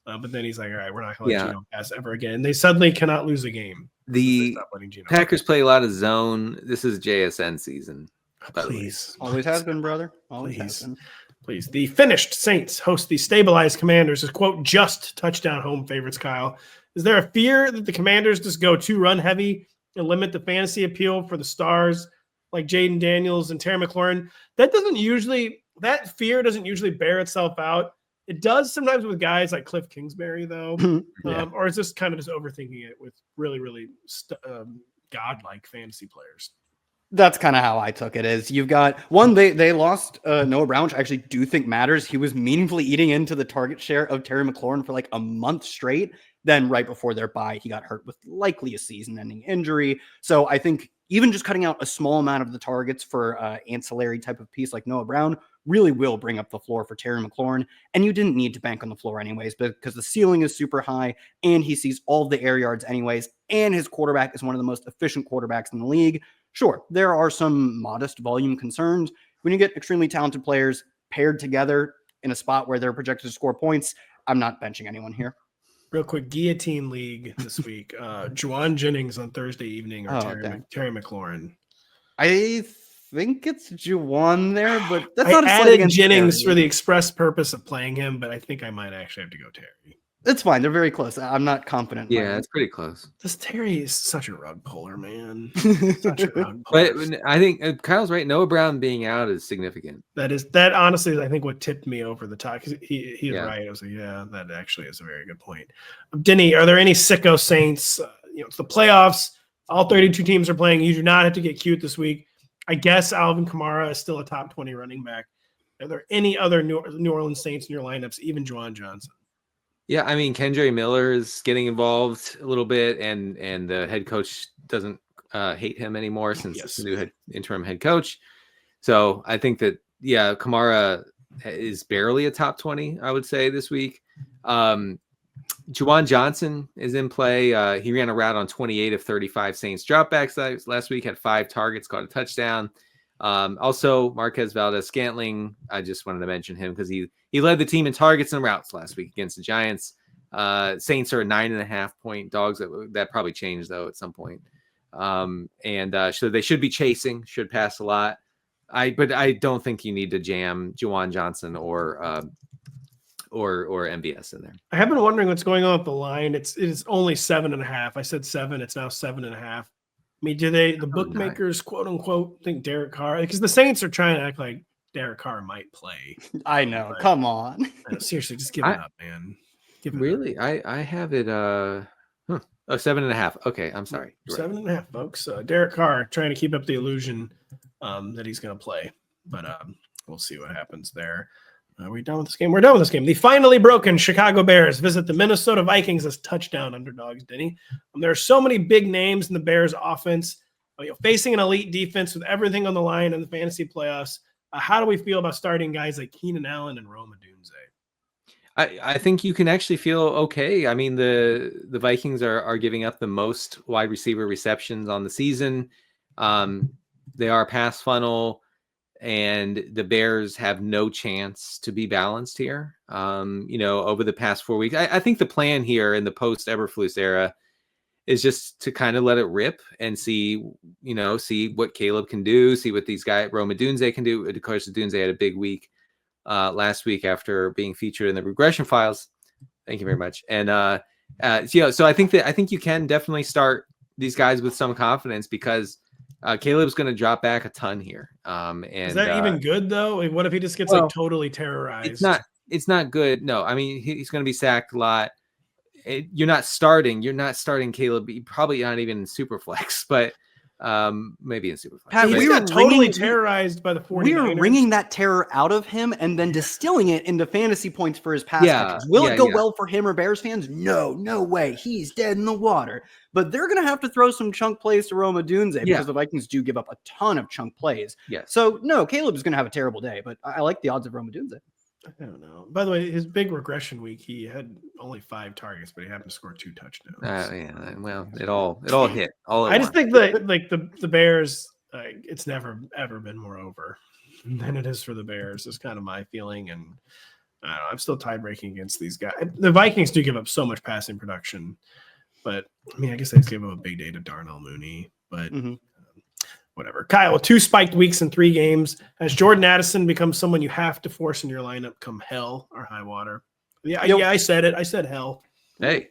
But then he's like, all right, we're not going to let Geno pass ever again. They suddenly cannot lose a game. The Packers play a lot of zone. This is JSN season. Please. Always has been, brother. Always Please. has been. Please. The finished Saints host the stabilized Commanders as, quote, just touchdown home favorites, Kyle. Is there a fear that the Commanders just go too run heavy and limit the fantasy appeal for the stars like Jaden Daniels and Terry McLaurin? That fear doesn't usually bear itself out It does sometimes with guys like Cliff Kingsbury, though. Yeah. Or is this kind of just overthinking it with really, really godlike fantasy players? That's kind of how I took it. Is you've got one, they lost Noah Brown, which I actually do think matters. He was meaningfully eating into the target share of Terry McLaurin for like a month straight. Then right before their bye, he got hurt with likely a season-ending injury. So I think even just cutting out a small amount of the targets for ancillary type of piece like Noah Brown really will bring up the floor for Terry McLaurin. And you didn't need to bank on the floor anyways, because the ceiling is super high and he sees all of the air yards anyways. And his quarterback is one of the most efficient quarterbacks in the league. Sure, there are some modest volume concerns. When you get extremely talented players paired together in a spot where they're projected to score points, I'm not benching anyone here. Real quick, guillotine league this week. Juwan Jennings on Thursday evening or Terry McLaurin. I think it's Juwan there, but that's I not a slight added against Jennings Terry. for the express purpose of playing him, but I think I might actually have to go Terry. It's fine. They're very close. I'm not confident. Yeah, it's pretty close. This Terry is such a rug puller, man. Such a rug puller. But I think Kyle's right. Noah Brown being out is significant. That honestly is, I think, what tipped me over the top. Because he's Yeah. right. I was like, yeah, that actually is a very good point. Denny, are there any sicko Saints? It's the playoffs. All 32 teams are playing. You do not have to get cute this week. I guess Alvin Kamara is still a top 20 running back. Are there any other New Orleans Saints in your lineups, even Juwan Johnson? Yeah, I mean, Kendra Miller is getting involved a little bit, and the head coach doesn't hate him anymore since it's the new interim head coach. So I think that, yeah, Kamara is barely a top 20, I would say, this week. Juwan Johnson is in play. He ran a route on 28 of 35 Saints dropbacks last week, had 5 targets, caught a touchdown. Also, Marquez Valdez-Scantling, I just wanted to mention him because he led the team in targets and routes last week against the Giants. Saints are 9.5-point dogs. That probably changed, though, at some point. So they should be chasing, should pass a lot. But I don't think you need to jam Juwan Johnson or MVS in there. I have been wondering what's going on with the line. It is only 7.5. I said 7. It's now 7.5. I mean, do the bookmakers, quote unquote, think Derek Carr? Because the Saints are trying to act like Derek Carr might play. I know. Come on. Seriously, just give it up, man. Really? I have it 7.5. Okay, I'm sorry. 7.5, folks. Derek Carr trying to keep up the illusion that he's going to play. But we'll see what happens there. Are we done with this game? We're done with this game. The finally broken Chicago Bears visit the Minnesota Vikings as touchdown underdogs, Denny. There are so many big names in the Bears offense. Facing an elite defense with everything on the line in the fantasy playoffs. How do we feel about starting guys like Keenan Allen and Rome Odunze? I think you can actually feel okay. I mean, the Vikings are giving up the most wide receiver receptions on the season. They are pass funnel. And the Bears have no chance to be balanced here. Over the past 4 weeks, I think the plan here in the post Eberflus era is just to kind of let it rip and see what Caleb can do, see what these guys, Rome Odunze can do. Of course, Odunze had a big week last week after being featured in the regression files. Thank you very much. And so I think you can definitely start these guys with some confidence because Caleb's going to drop back a ton here. And is that even good though? Like, what if he just gets totally terrorized? It's not good. No, I mean, he's going to be sacked a lot. You're not starting Caleb. Probably not even in Superflex, but maybe in Superflex. Pat, we got totally terrorized by the 49ers. We were wringing that terror out of him and then distilling it into fantasy points for his pass catches. Will it go well for him or Bears fans? No way. He's dead in the water. But they're going to have to throw some chunk plays to Rome Odunze because the Vikings do give up a ton of chunk plays. Yes. So, no, Caleb is going to have a terrible day, but I like the odds of Rome Odunze. I don't know. By the way, his big regression week, he had only 5 targets, but he happened to score 2 touchdowns. Well, it all hit. I just think that the Bears, it's never ever been more over than it is for the Bears. Is kind of my feeling, and I don't know, I'm still tie breaking against these guys. The Vikings do give up so much passing production, but I mean, I guess they just gave up a big day to Darnell Mooney, but. Whatever. Kyle, 2 spiked weeks in 3 games. Has Jordan Addison become someone you have to force in your lineup come hell or high water? Yeah, I said it. I said hell. Hey.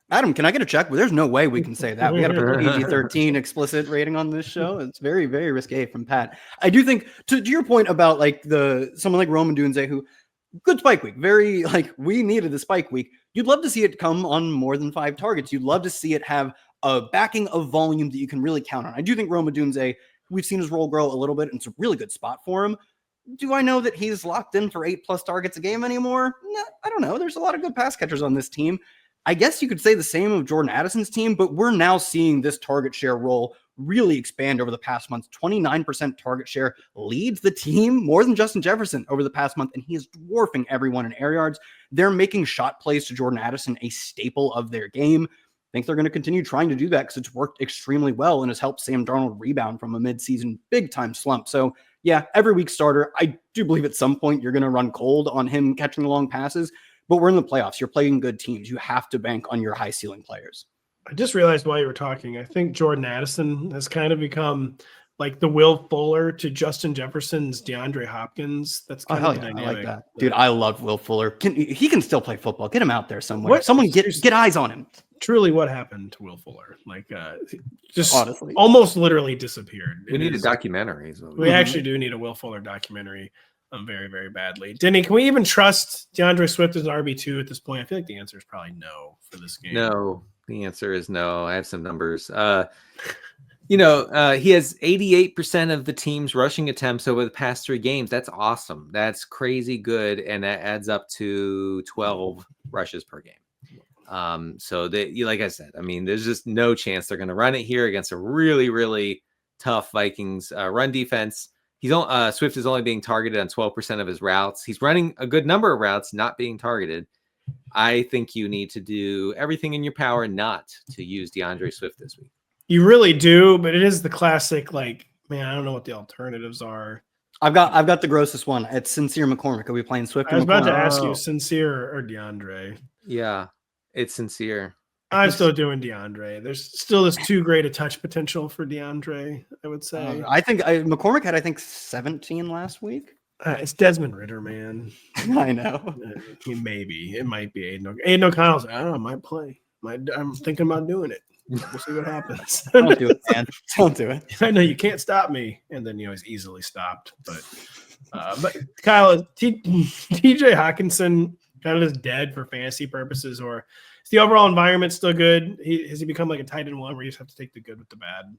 Adam, can I get a check? Well, there's no way we can say that. We got to put PG-13 explicit rating on this show. It's very, very risque from Pat. I do think, to your point about like someone like Rome Odunze, who good spike week. Very we needed the spike week. You'd love to see it come on more than 5 targets. You'd love to see it have a backing of volume that you can really count on. I do think Rome Odunze, we've seen his role grow a little bit, and it's a really good spot for him. Do I know that he's locked in for 8+ targets a game anymore? No, I don't know. There's a lot of good pass catchers on this team. I guess you could say the same of Jordan Addison's team, but we're now seeing this target share role really expand over the past month. 29% target share leads the team more than Justin Jefferson over the past month, and he is dwarfing everyone in air yards. They're making shot plays to Jordan Addison a staple of their game. I think they're going to continue trying to do that because it's worked extremely well and has helped Sam Darnold rebound from a midseason big-time slump. So, yeah, every week starter. I do believe at some point you're going to run cold on him catching the long passes, but we're in the playoffs. You're playing good teams. You have to bank on your high-ceiling players. I just realized while you were talking, I think Jordan Addison has kind of become like the Will Fuller to Justin Jefferson's DeAndre Hopkins. That's kind of dynamic. I like that. Dude, I love Will Fuller. He can still play football. Get him out there somewhere. Someone get eyes on him. Truly, what happened to Will Fuller? Just honestly, almost literally disappeared. We need a documentary. We actually do need a Will Fuller documentary very, very badly. Denny, can we even trust DeAndre Swift as an RB2 at this point? I feel like the answer is probably no for this game. No, the answer is no. I have some numbers. He has 88% of the team's rushing attempts over the past 3 games. That's awesome. That's crazy good, and that adds up to 12 rushes per game. So like I said, I mean, there's just no chance they're going to run it here against a really, really tough Vikings run defense. Swift is only being targeted on 12% of his routes. He's running a good number of routes, not being targeted. I think you need to do everything in your power not to use DeAndre Swift this week. You really do, but it is the classic, I don't know what the alternatives are. I've got the grossest one. It's Sincere McCormick. Are we playing Swift? I was about to ask you, Sincere or DeAndre? Yeah, it's Sincere. I'm still doing DeAndre. There's still this too great a touch potential for DeAndre, I would say. I think McCormick had 17 last week. It's Desmond Ridder, man. I know. Maybe. It might be Aiden O'Connell's. I don't know. Might play. I'm thinking about doing it. We'll see what happens. Don't do it, man. Don't do it. I know you can't stop me. And then, he's easily stopped. But Kyle, TJ Hawkinson kind of is dead for fantasy purposes, or is the overall environment still good? Has he become like a tight end one where you just have to take the good with the bad?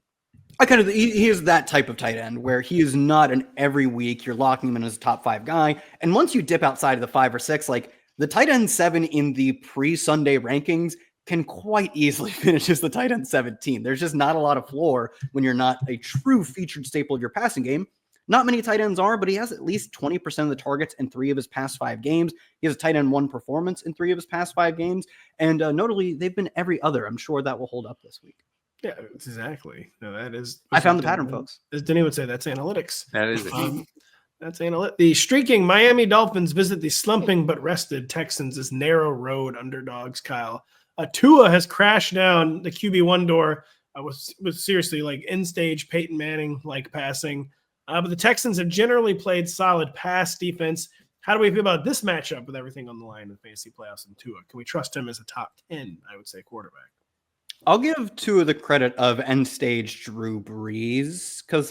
He is that type of tight end where he is not an every week you're locking him in as a top 5 guy. And once you dip outside of the 5 or 6, like the tight end 7 in the pre-Sunday rankings can quite easily finish as the tight end 17. There's just not a lot of floor when you're not a true featured staple of your passing game. Not many tight ends are, but he has at least 20% of the targets in 3 of his past 5 games. He has a tight end 1 performance in 3 of his past 5 games. And notably, they've been every other. I'm sure that will hold up this week. Yeah, exactly. No, that is. I found the pattern, folks. As Denny would say, that's analytics. That is it. That's analytics. The streaking Miami Dolphins visit the slumping but rested Texans as narrow road underdogs, Kyle. Tua has crashed down the QB1 door. Was seriously like in-stage Peyton Manning like passing. But the Texans have generally played solid pass defense. How do we feel about this matchup with everything on the line in fantasy playoffs and Tua? Can we trust him as a top 10, I would say, quarterback? I'll give Tua the credit of end stage Drew Brees because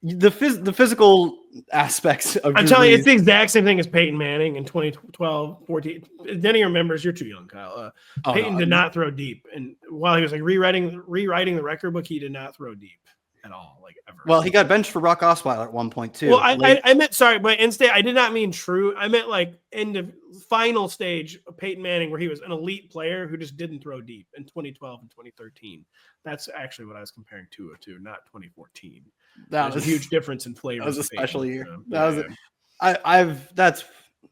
the physical aspects of I'm telling you, it's the exact same thing as Peyton Manning in 2012, 14. Denny remembers, you're too young, Kyle. Peyton did not throw deep. And while he was rewriting the record book, he did not throw deep at all, ever. Well, he got benched for Brock Osweiler at one point too. Well, I meant, sorry, but end stage, I did not mean true. I meant end of final stage of Peyton Manning, where he was an elite player who just didn't throw deep in 2012 and 2013. That's actually what I was comparing Tua to, not 2014. That was a huge difference in flavor. That was a special year.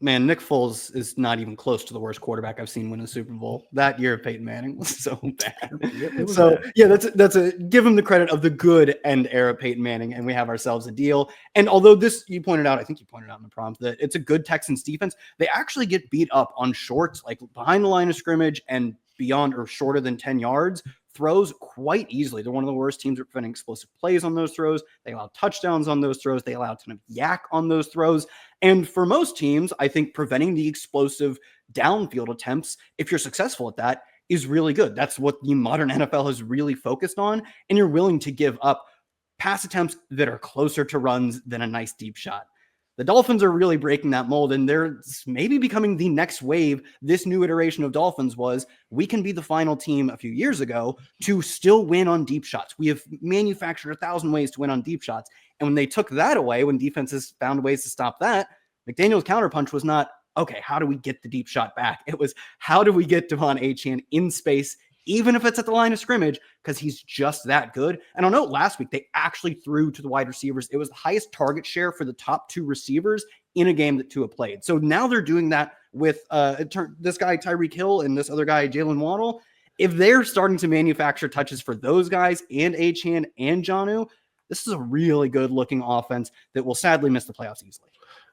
Nick Foles is not even close to the worst quarterback I've seen win a Super Bowl. That year of Peyton Manning was so bad. That's a give him the credit of the good end era Peyton Manning, and we have ourselves a deal. And although I think you pointed out in the prompt that it's a good Texans defense, they actually get beat up on shorts, like behind the line of scrimmage and beyond or shorter than 10 yards. Throws quite easily. They're one of the worst teams at preventing explosive plays on those throws. They allow touchdowns on those throws. They allow a ton of yak on those throws. And for most teams, I think preventing the explosive downfield attempts, if you're successful at that, is really good. That's what the modern NFL has really focused on. And you're willing to give up pass attempts that are closer to runs than a nice deep shot. The Dolphins are really breaking that mold, and they're maybe becoming the next wave. This new iteration of Dolphins was, we can be the final team a few years ago to still win on deep shots. We have manufactured 1,000 ways to win on deep shots. And when they took that away, when defenses found ways to stop that, McDaniel's counterpunch was not, okay, how do we get the deep shot back? It was, how do we get Devon Achane in space, even if it's at the line of scrimmage, because he's just that good. And I'll note last week, they actually threw to the wide receivers. It was the highest target share for the top 2 receivers in a game that Tua played. So now they're doing that with this guy, Tyreek Hill, and this other guy, Jalen Waddle. If they're starting to manufacture touches for those guys and Achane and Jonnu, this is a really good looking offense that will sadly miss the playoffs easily.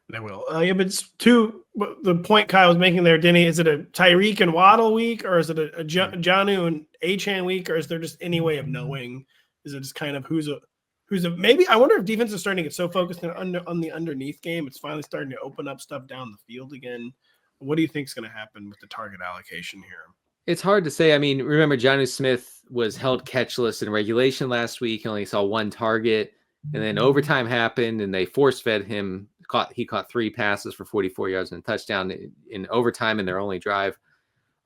They will. Yeah, but it's the point Kyle was making there, Denny, is it a Tyreek and Waddle week, or is it a Jonnu and Achane week, or is there just any way of knowing? Is it just kind of who's a maybe? I wonder if defense is starting to get so focused on the underneath game, it's finally starting to open up stuff down the field again. What do you think is going to happen with the target allocation here? It's hard to say. I mean, remember, Jonnu Smith was held catchless in regulation last week. He only saw 1 target, and then overtime happened, and they force-fed him. He caught 3 passes for 44 yards and a touchdown in overtime in their only drive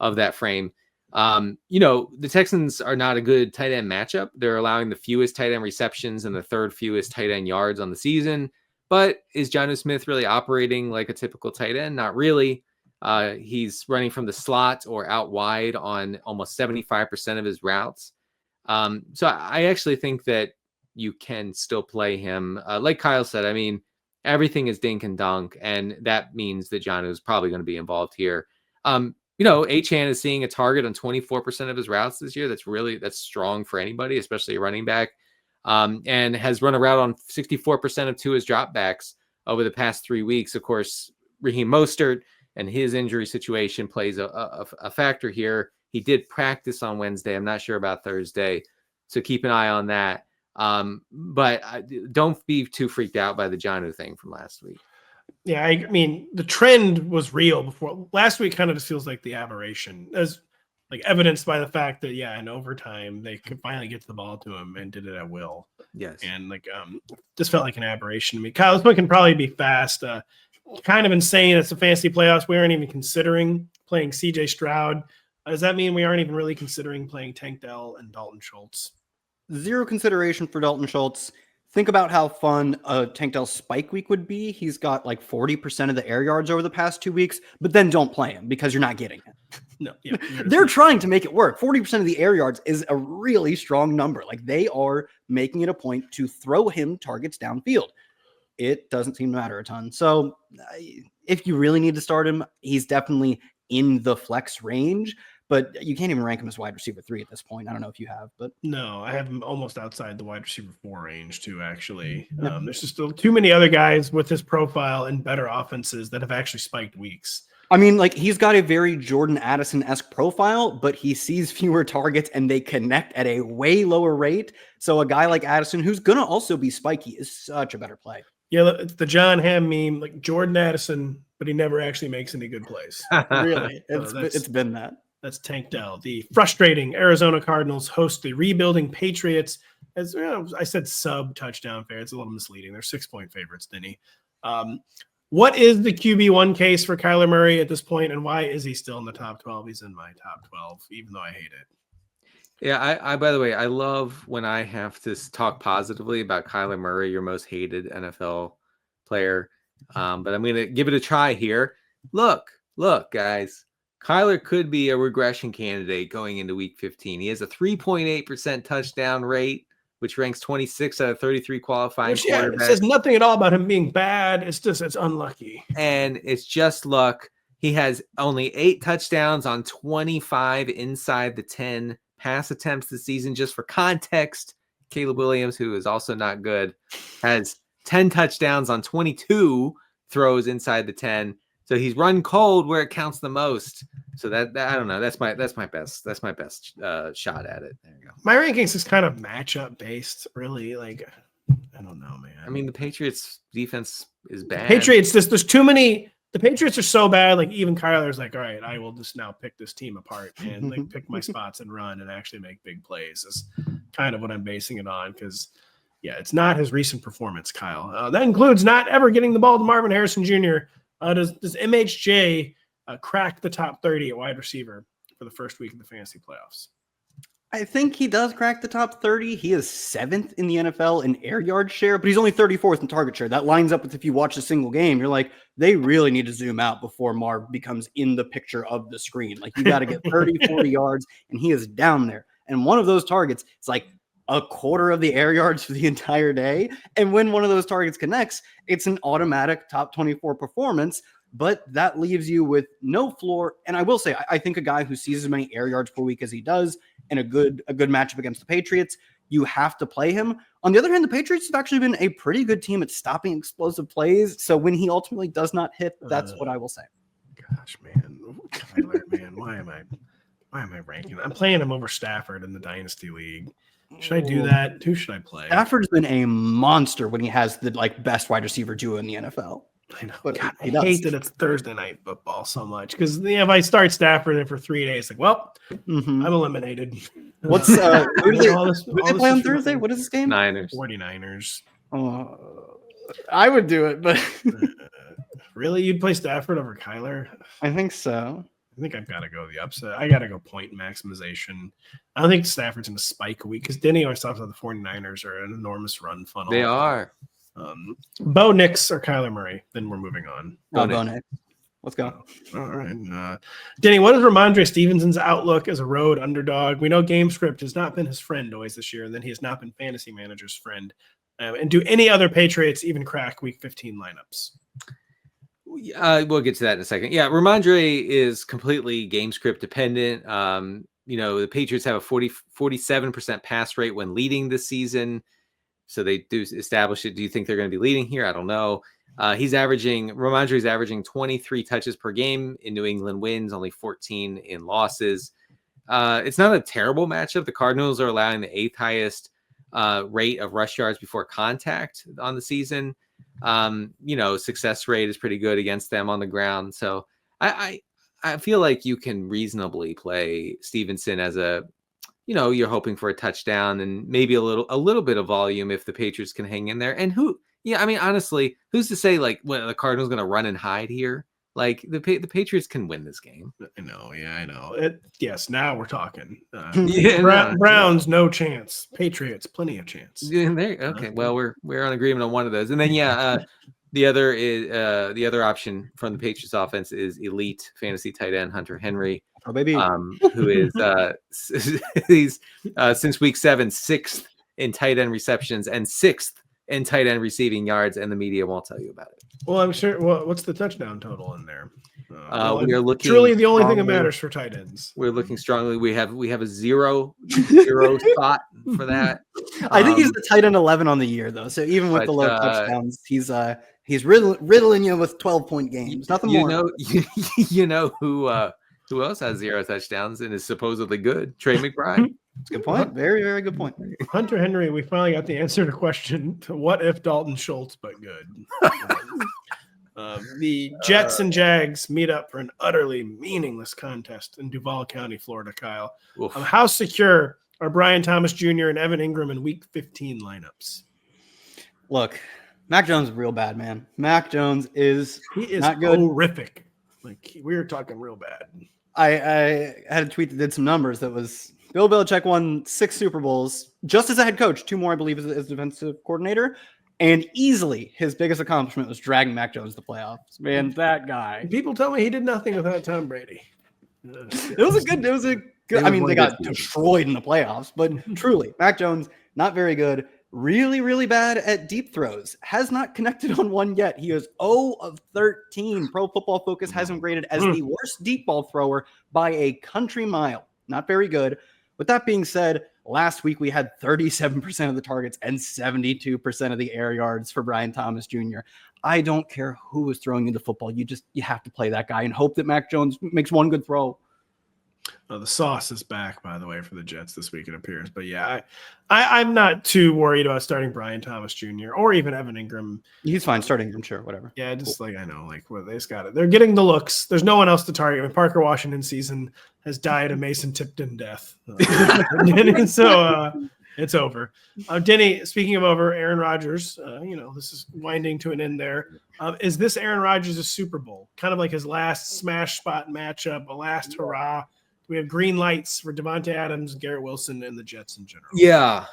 of that frame. The Texans are not a good tight end matchup. They're allowing the fewest tight end receptions and the 3rd fewest tight end yards on the season. But is Jonnu Smith really operating like a typical tight end? Not really. He's running from the slot or out wide on almost 75% of his routes. So I actually think that you can still play him. Like Kyle said, I mean, everything is dink and dunk, and that means that Jonnu is probably going to be involved here. Achane is seeing a target on 24% of his routes this year. That's strong for anybody, especially a running back, and has run a route on 64% of Tua's dropbacks over the past 3 weeks. Of course, Raheem Mostert and his injury situation plays a factor here. He did practice on Wednesday. I'm not sure about Thursday, so keep an eye on that. But don't be too freaked out by the Jonnu thing from last week. Yeah, I mean, the trend was real before. Last week kind of just feels like the aberration, as like evidenced by the fact that, in overtime, they could finally get the ball to him and did it at will. Yes. And just felt like an aberration to me. Kyle, this one can probably be fast. Kind of insane. It's the fantasy playoffs. We aren't even considering playing CJ Stroud. Does that mean we aren't even really considering playing Tank Dell and Dalton Schultz? Zero consideration for Dalton Schultz. Think about how fun a Tank Dell spike week would be. He's got like 40% of the air yards over the past 2 weeks, but then don't play him because you're not getting it. No, yeah, they're trying to make it work. 40% of the air yards is a really strong number. Like, they are making it a point to throw him targets downfield. It doesn't seem to matter a ton. So if you really need to start him, he's definitely in the flex range, but you can't even rank him as wide receiver 3 at this point. I don't know if you have, but no, I have him almost outside the wide receiver 4 range too, actually. There's just still too many other guys with his profile and better offenses that have actually spiked weeks. I mean, like, he's got a very Jordan Addison-esque profile, but he sees fewer targets and they connect at a way lower rate. So a guy like Addison, who's going to also be spiky, is such a better play. Yeah, it's the John Hamm meme, like Jordan Addison, but he never actually makes any good plays. Really, it's been that. That's Tank Dell. The frustrating Arizona Cardinals host the rebuilding Patriots. As I said, sub touchdown favorite. It's a little misleading. They're 6-point favorites, Denny. What is the QB1 case for Kyler Murray at this point, and why is he still in the top 12? He's in my top 12, even though I hate it. Yeah, I by the way, I love when I have to talk positively about Kyler Murray, your most hated NFL player. But I'm going to give it a try here. Look, guys. Kyler could be a regression candidate going into week 15. He has a 3.8% touchdown rate, which ranks 26 out of 33 qualifying quarterbacks. It says nothing at all about him being bad. It's unlucky. And it's just luck. He has only 8 touchdowns on 25 inside the 10 pass attempts this season. Just for context, Caleb Williams, who is also not good, has 10 touchdowns on 22 throws inside the 10. So he's run cold where it counts the most. So that I don't know. That's my best shot at it. There you go. My rankings is kind of matchup based, really. Like, I don't know, man. I mean, the Patriots defense is bad. Patriots, there's too many. The Patriots are so bad. Like, even Kyler's like, all right, I will just now pick this team apart and like pick my spots and run and actually make big plays. Is kind of what I'm basing it on, because Yeah, it's not his recent performance, Kyle. That includes not ever getting the ball to Marvin Harrison Jr. Does MHJ crack the top 30 at wide receiver for the first week of the fantasy playoffs? I think he does crack the top 30. He is 7th in the NFL in air yard share, but he's only 34th in target share. That lines up with if you watch a single game, you're like, they really need to zoom out before Marv becomes in the picture of the screen. Like, you got to get 30, 40 yards, and he is down there. And one of those targets, it's like a quarter of the air yards for the entire day. And when one of those targets connects, it's an automatic top 24 performance. But that leaves you with no floor. And I will say, I think a guy who sees as many air yards per week as he does in a good matchup against the Patriots, you have to play him. On the other hand, the Patriots have actually been a pretty good team at stopping explosive plays. So when he ultimately does not hit, that's what I will say. Gosh, man. Kyler, man, why am I ranking? I'm playing him over Stafford in the Dynasty League. Should I do that? Who should I play? Stafford's been a monster when he has the best wide receiver duo in the NFL. I know. But God, I hate that it's Thursday night football so much because if I start Stafford in for 3 days, I'm eliminated. What's who do they play on Thursday? What is this game? 49ers. I would do it, but really, you'd play Stafford over Kyler? I think so. I think I've got to go the upset. I got to go point maximization. I don't think Stafford's in a spike week because Denny always talks about the 49ers are an enormous run funnel. They are. Bo Nix or Kyler Murray. Then we're moving on. Bo Nix. Let's go. All right. Denny, what is Ramondre Stevenson's outlook as a road underdog? We know game script has not been his friend always this year, and then he has not been fantasy manager's friend. And do any other Patriots even crack week 15 lineups? We'll get to that in a second. Yeah, Ramondre is completely game script dependent. The Patriots have a 47% pass rate when leading this season. So they do establish it. Do you think they're going to be leading here? I don't know. Ramondre's averaging 23 touches per game in New England wins, only 14 in losses. It's not a terrible matchup. The Cardinals are allowing the 8th highest rate of rush yards before contact on the season. Success rate is pretty good against them on the ground. So I feel like you can reasonably play Stevenson as you're hoping for a touchdown and maybe a little bit of volume if the Patriots can hang in there. And honestly, who's to say the Cardinals going to run and hide here? Like the Patriots can win this game. I know. Yes, now we're talking. Browns, no chance. Patriots, plenty of chance. Okay, well we're on agreement on one of those, and then the other is the other option from the Patriots offense is elite fantasy tight end Hunter Henry. Oh baby, who is he's since week 7 6th in tight end receptions and 6th in tight end receiving yards, and the media won't tell you about it. Well, I'm sure. What's the touchdown total in there? We are looking. Truly, the only thing that matters for tight ends. We're looking strongly. We have a zero spot for that. I think he's the tight end 11 on the year, though. So even with the low touchdowns, he's riddling you with 12-point games. Nothing more. You know who else has 0 touchdowns and is supposedly good? Trey McBride. That's a good point. Very, very good point. Hunter Henry, we finally got the answer to question to what if Dalton Schultz but good. The Jets and Jags meet up for an utterly meaningless contest in Duval County, Florida, Kyle. How secure are Brian Thomas Jr. and Evan Ingram in week 15 lineups? Look, Mac Jones is real bad, man. Mac Jones is not good. Horrific. We were talking real bad. I had a tweet that did some numbers that was Bill Belichick won 6 Super Bowls just as a head coach, 2 more, I believe, as defensive coordinator. And easily his biggest accomplishment was dragging Mac Jones to the playoffs. Man, that guy. People tell me he did nothing without Tom Brady. It was a good. They got destroyed in the playoffs, but truly, Mac Jones, not very good. Really, really bad at deep throws. Has not connected on one yet. He is 0 of 13. Pro Football Focus has him graded as the worst deep ball thrower by a country mile. Not very good. With that being said, last week we had 37% of the targets and 72% of the air yards for Brian Thomas Jr. I don't care who is throwing you the football. You have to play that guy and hope that Mac Jones makes one good throw. The sauce is back, by the way, for the Jets this week, it appears. But yeah, I'm not too worried about starting Brian Thomas Jr. or even Evan Ingram. He's fine starting Ingram, sure, whatever. Yeah, just I know, they just got it. They're getting the looks. There's no one else to target. I mean, Parker Washington's season has died a Mason Tipton death. So It's over. Denny, speaking of over, Aaron Rodgers, this is winding to an end there. Is this Aaron Rodgers' Super Bowl? Kind of like his last smash spot matchup, a last hurrah. We have green lights for Devontae Adams, Garrett Wilson, and the Jets in general. Yeah.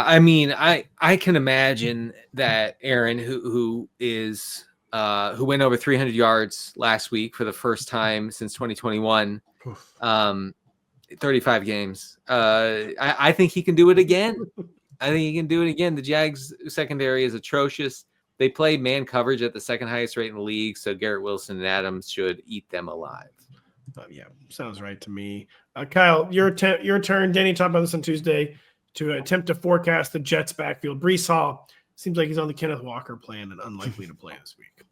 I mean, I can imagine that Aaron, who went over 300 yards last week for the first time since 2021, 35 games. I think he can do it again. The Jags secondary is atrocious. They play man coverage at the second highest rate in the league, so Garrett Wilson and Adams should eat them alive. Yeah, sounds right to me. Kyle, your turn. Denny talked about this on Tuesday to attempt to forecast the Jets backfield. Breece Hall seems like he's on the Kenneth Walker plan and unlikely to play this week.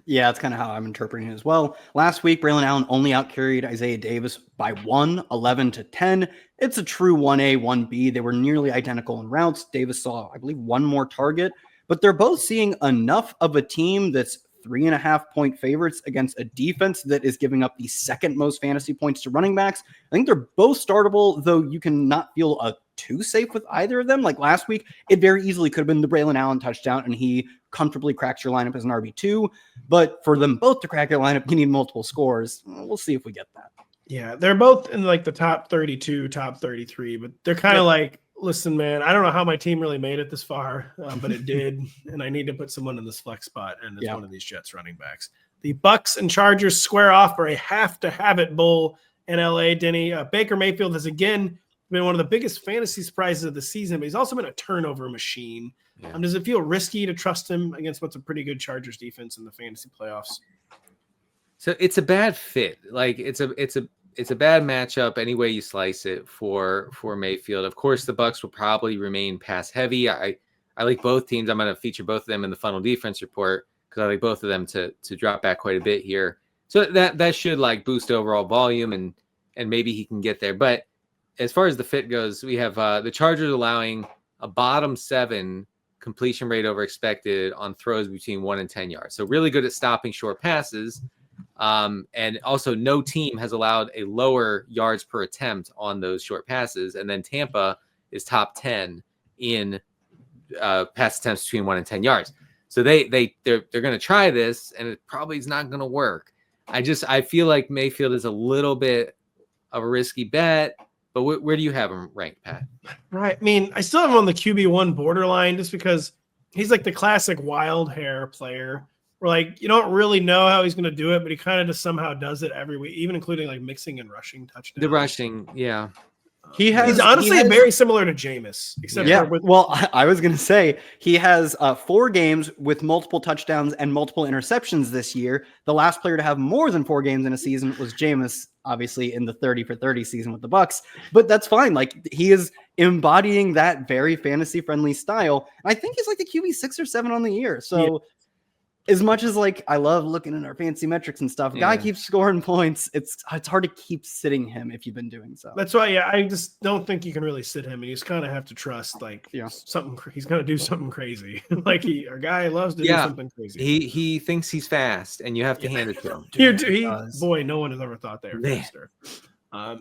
Yeah, that's kind of how I'm interpreting it as well. Last week, Braylon Allen only outcarried Isaiah Davis by 11-10. It's a true 1A, 1B. They were nearly identical in routes. Davis saw, I believe, one more target, but they're both seeing enough of a team that's 3.5-point favorites against a defense that is giving up the second most fantasy points to running backs. I think they're both startable, though you can not feel too safe with either of them. Like last week, it very easily could have been the Braylon Allen touchdown, and he comfortably cracks your lineup as an RB2. But for them both to crack your lineup, you need multiple scores. We'll see if we get that. Yeah, they're both in like the top 32, top 33, but they're kind of like, listen, man, I don't know how my team really made it this far, but it did, and I need to put someone in this flex spot, and it's one of these Jets running backs. The Bucs and Chargers square off for a have-to-have-it bowl in LA, Denny. Baker Mayfield has again been one of the biggest fantasy surprises of the season, but he's also been a turnover machine. Yeah. Does it feel risky to trust him against what's a pretty good Chargers defense in the fantasy playoffs? So it's a bad fit. Like it's a bad matchup any way you slice it for Mayfield. Of course, the Bucs will probably remain pass heavy. I like both teams. I'm going to feature both of them in the funnel defense report because I like both of them to drop back quite a bit here. So that should like boost overall volume and maybe he can get there. But as far as the fit goes, we have the Chargers allowing a bottom 7 completion rate over expected on throws between 1 and 10 yards. So really good at stopping short passes. And also no team has allowed a lower yards per attempt on those short passes. And then Tampa is top 10 in pass attempts between 1 and 10 yards. So they're going to try this and it probably is not going to work. I feel like Mayfield is a little bit of a risky bet, but where do you have him ranked, Pat? Right. I mean, I still have him on the QB1 borderline just because he's like the classic wild hair player. Where like you don't really know how he's going to do it, but he kind of just somehow does it every week, even including like mixing and rushing touchdowns. The rushing, yeah. He's honestly very similar to Jameis, except I was going to say he has 4 games with multiple touchdowns and multiple interceptions this year. The last player to have more than 4 games in a season was Jameis, obviously in the 30 for 30 season with the Bucs. But that's fine. Like he is embodying that very fantasy friendly style. And I think he's like the QB 6 or 7 on the year. So. Yeah. As much as like I love looking at our fancy metrics and stuff, guy keeps scoring points. It's hard to keep sitting him if you've been doing so. That's why, I just don't think you can really sit him, and you just kind of have to trust something. He's going to do something crazy. Like our guy loves to do something crazy. He thinks he's fast, and you have to hand it to him. Boy, no one has ever thought they were faster.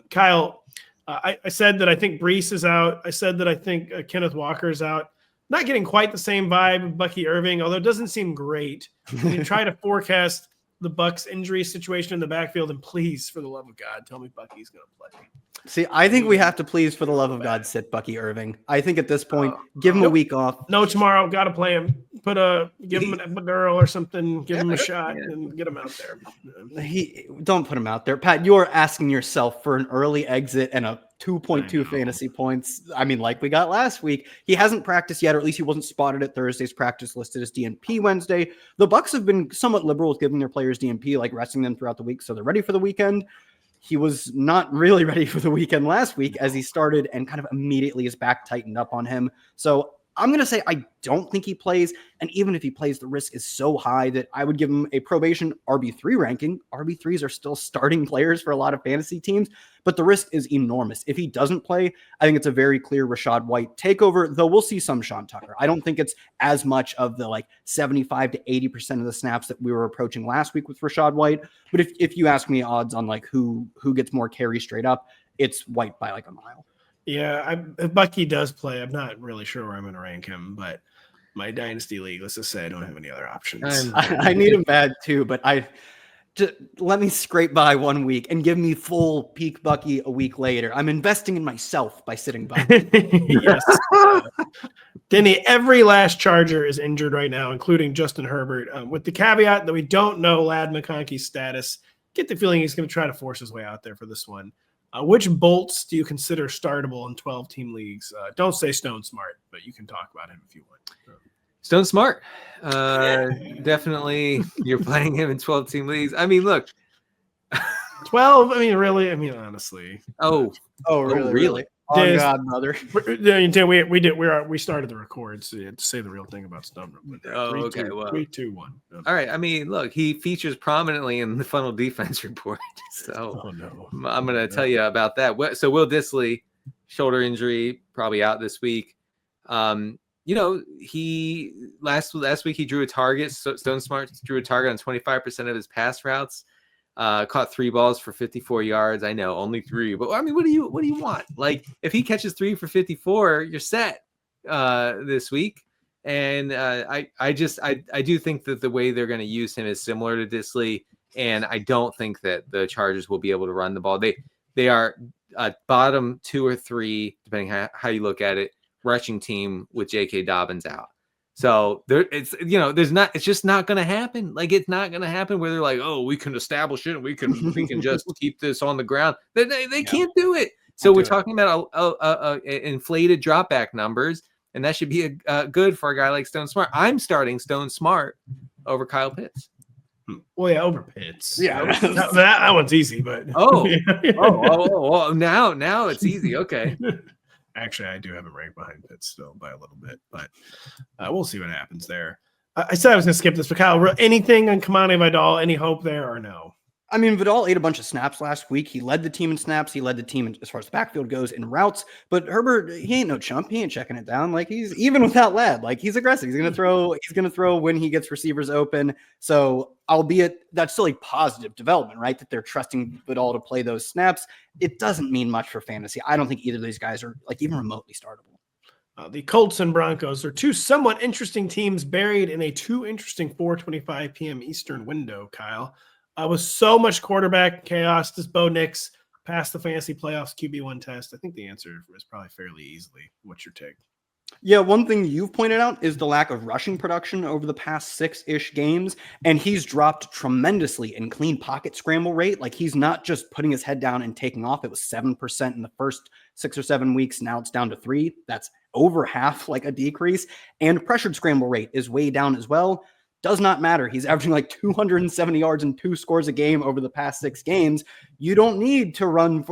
Kyle, I said that I think Breece is out. I said that I think Kenneth Walker is out. Not getting quite the same vibe of Bucky Irving, although it doesn't seem great. You try to forecast the Bucs injury situation in the backfield, and please, for the love of God, tell me Bucky's going to play. See, I think we have to please, for the love of God, sit Bucky Irving. I think at this point, give him a week off. No, tomorrow, got to play him. Give him an epidural or something. Give him a shot and get him out there. Don't put him out there, Pat. You are asking yourself for an early exit and a 2.2 fantasy points. I mean, like we got last week. He hasn't practiced yet, or at least he wasn't spotted at Thursday's practice, listed as DNP Wednesday. The Bucs have been somewhat liberal with giving their players DNP, like resting them throughout the week, so they're ready for the weekend. He was not really ready for the weekend last week as he started and kind of immediately his back tightened up on him. So I'm going to say I don't think he plays. And even if he plays, the risk is so high that I would give him a probation RB3 ranking. RB3s are still starting players for a lot of fantasy teams, but the risk is enormous. If he doesn't play, I think it's a very clear Rachaad White takeover, though we'll see some Sean Tucker. I don't think it's as much of the like 75 to 80% of the snaps that we were approaching last week with Rachaad White. But if you ask me odds on like who gets more carry straight up, it's White by like a mile. Yeah, if Bucky does play, I'm not really sure where I'm going to rank him, but my dynasty league, let's just say I don't have any other options. I need him bad too, but just let me scrape by 1 week and give me full peak Bucky a week later. I'm investing in myself by sitting Bucky. Yes. Denny, every last Charger is injured right now, including Justin Herbert, with the caveat that we don't know Ladd McConkey's status. Get the feeling he's going to try to force his way out there for this one. Which bolts do you consider startable in 12-team leagues? Don't say Stone Smart, but you can talk about him if you want. Stone Smart. Definitely you're playing him in 12-team leagues. I mean, look. 12? I mean, really? I mean, honestly. Oh, really? Oh, God, brother. We started the record, so you had to say the real thing about Stone. Okay. 3, 2, 1. All right. I mean, look, he features prominently in the Funnel Defense Report. So I'm going to tell you about that. So Will Dissly, shoulder injury, probably out this week. He last week he drew a target. Stone Smart drew a target on 25% of his pass routes. Caught 3 balls for 54 yards. I know only 3, but I mean, what do you want? Like, if he catches 3 for 54, you're set this week. And I do think that the way they're going to use him is similar to Dissly, and I don't think that the Chargers will be able to run the ball. They are bottom 2 or 3, depending how you look at it, rushing team with J.K. Dobbins out. So it's just not going to happen. Like, it's not going to happen where they're like, oh, we can establish it and we can just keep this on the ground. They can't do it. So we're talking about inflated dropback numbers, and that should be good for a guy like Stone Smart. I'm starting Stone Smart over Kyle Pitts. Well, yeah, over Pitts. Yeah, that one's easy, but now it's easy. Okay. Actually, I do have him ranked behind Pitts still by a little bit, but we'll see what happens there. I said I was going to skip this, but Kyle, anything on Kamani Vidal? Any hope there or no? I mean, Vidal ate a bunch of snaps last week. He led the team in snaps. He led the team as far as the backfield goes in routes. But Herbert, he ain't no chump. He ain't checking it down. Like, he's even without Ladd. Like, he's aggressive. He's gonna throw when he gets receivers open. So, albeit that's still a positive development, right? That they're trusting Vidal to play those snaps. It doesn't mean much for fantasy. I don't think either of these guys are like even remotely startable. The Colts and Broncos are two somewhat interesting teams buried in a too interesting 4:25 p.m. Eastern window, Kyle. With so much quarterback chaos, does Bo Nix pass the fantasy playoffs QB1 test? I think the answer is probably fairly easily. What's your take? Yeah, one thing you've pointed out is the lack of rushing production over the past 6-ish games, and he's dropped tremendously in clean pocket scramble rate. Like, he's not just putting his head down and taking off. It was 7% in the first 6 or 7 weeks. Now it's down to 3. That's over half, like a decrease. And pressured scramble rate is way down as well. Does not matter. He's averaging like 270 yards and 2 scores a game over the past 6 games. You don't need to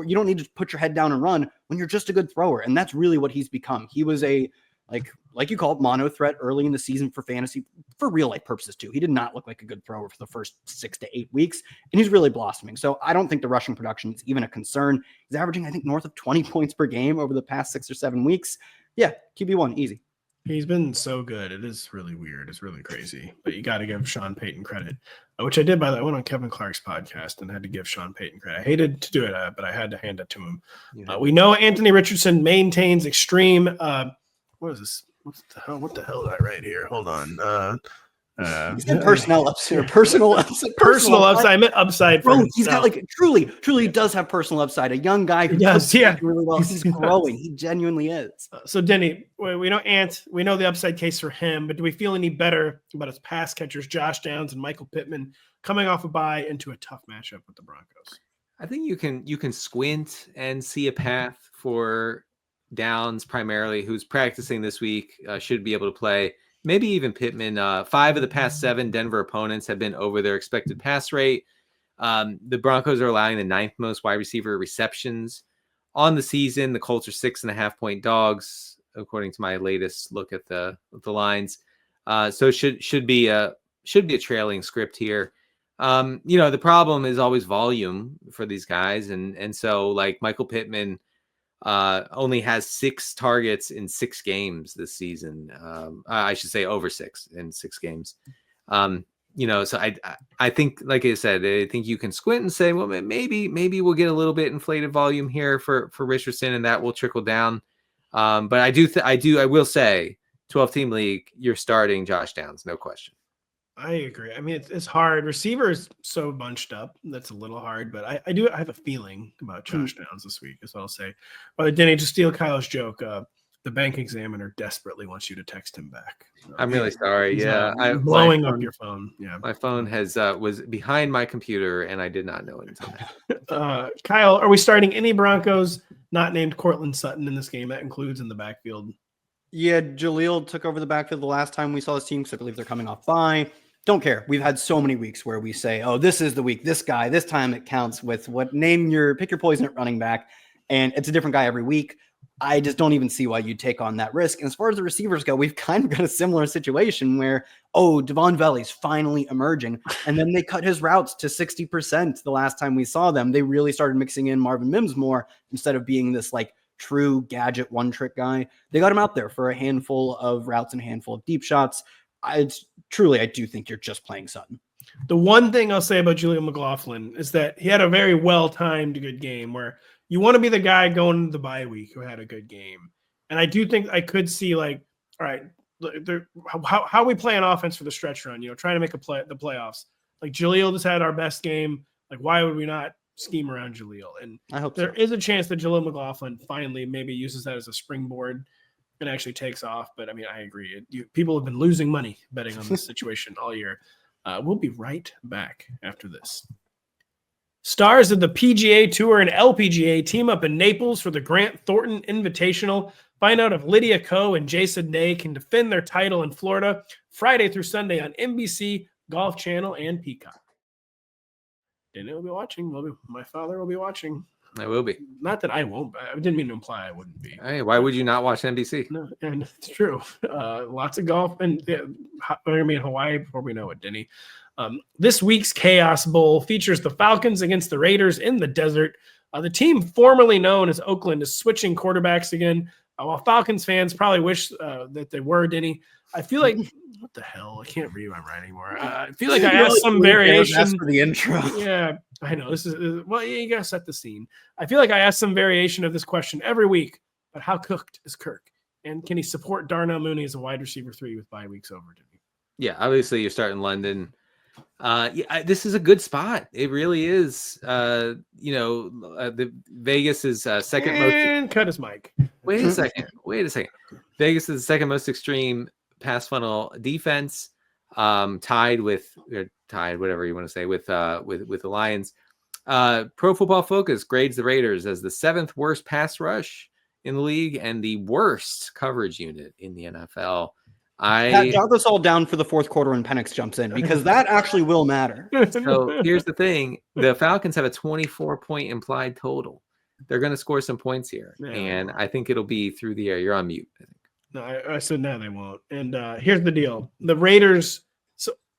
you don't need to put your head down and run when you're just a good thrower. And that's really what he's become. He was a, like you call it, mono threat early in the season for fantasy, for real life purposes too. He did not look like a good thrower for the first 6 to 8 weeks, and he's really blossoming. So I don't think the rushing production is even a concern. He's averaging, I think, north of 20 points per game over the past 6 or 7 weeks. Yeah, QB1, easy. He's been so good. It is really weird. It's really crazy. But you got to give Sean Payton credit, which I did, by the way. I went on Kevin Clark's podcast and had to give Sean Payton credit. I hated to do it, but I had to hand it to him. We know Anthony Richardson maintains extreme what is this? What the hell did I write here? Hold on. Personal upside. Personal upside. I meant upside. Bro, he's got truly does have personal upside. A young guy who does really well. He's growing. He genuinely is. So Denny, we know we know the upside case for him, but do we feel any better about his pass catchers, Josh Downs and Michael Pittman, coming off a bye into a tough matchup with the Broncos? I think you can squint and see a path for Downs primarily, who's practicing this week, should be able to play. Maybe even Pittman. 5 of the past 7 Denver opponents have been over their expected pass rate. The Broncos are allowing the 9th most wide receiver receptions on the season. The Colts are 6.5-point dogs, according to my latest look at the lines. So should be a trailing script here. The problem is always volume for these guys, and so like Michael Pittman only has 6 targets in 6 games this season. I should say over 6 in 6 games. So I think, like I said, I think you can squint and say, well, maybe we'll get a little bit inflated volume here for Richardson, and that will trickle down. But I will say, 12-team league, you're starting Josh Downs, no question. I agree. I mean, it's hard. Receiver is so bunched up. That's a little hard, but I have a feeling about Josh Downs this week, is what I'll say. But Denny, to steal Kyle's joke, the bank examiner desperately wants you to text him back. I'm really sorry. Yeah. I'm blowing up your phone. Yeah. My phone was behind my computer, and I did not know it until now. Kyle, are we starting any Broncos not named Cortland Sutton in this game? That includes in the backfield. Yeah, Jaleel took over the backfield the last time we saw this team, because I believe they're coming off bye. Don't care. We've had so many weeks where we say, oh, this is the week, this guy, this time it counts with pick your poison at running back. And it's a different guy every week. I just don't even see why you'd take on that risk. And as far as the receivers go, we've kind of got a similar situation where, Devon Valley's finally emerging. And then they cut his routes to 60% the last time we saw them. They really started mixing in Marvin Mims more instead of being this true gadget one-trick guy. They got him out there for a handful of routes and a handful of deep shots. I do think you're just playing Sutton. The one thing I'll say about Julian McLaughlin is that he had a very well-timed good game where you want to be the guy going into the bye week who had a good game. And I do think I could see all right, how we play an offense for the stretch run, trying to make the playoffs. Jaleel just had our best game. Why would we not scheme around Jaleel? And I hope there is a chance that Jaleel McLaughlin finally maybe uses that as a springboard and actually takes off. But I mean, I agree. People have been losing money betting on this situation all year. We'll be right back after this. Stars of the PGA Tour and LPGA team up in Naples for the Grant Thornton Invitational. Find out if Lydia Ko and Jason Day can defend their title in Florida Friday through Sunday on NBC, Golf Channel, and Peacock. Denny will be watching. My father will be watching. I will be. Not that I won't. I didn't mean to imply I wouldn't be. Hey, why would you not watch NBC? No, and it's true. Lots of golf, and we're going to be in Hawaii before we know it, Denny. This week's Chaos Bowl features the Falcons against the Raiders in the desert. The team formerly known as Oakland is switching quarterbacks again. While Falcons fans probably wish that they were, Denny, I feel like what the hell? I can't read my writing anymore. I feel like I asked some variation for the intro. Yeah, I know. This is you got to set the scene. I feel like I asked some variation of this question every week. But how cooked is Kirk? And can he support Darnell Mooney as a wide receiver 3 with bye weeks over? Denny? Yeah, obviously you're starting London. This is a good spot. It really is. The Vegas is second most. And cut his mic. Wait a second. Vegas is the second most extreme pass funnel defense, tied, whatever you want to say, with the Lions. Pro Football Focus grades the Raiders as the 7th worst pass rush in the league and the worst coverage unit in the NFL. Jot this all down for the fourth quarter when Penix jumps in, because that actually will matter. So here's the thing. The Falcons have a 24-point implied total. They're going to score some points here, and I think it'll be through the air. You're on mute, I think. No, I said no, they won't. And here's the deal. The Raiders,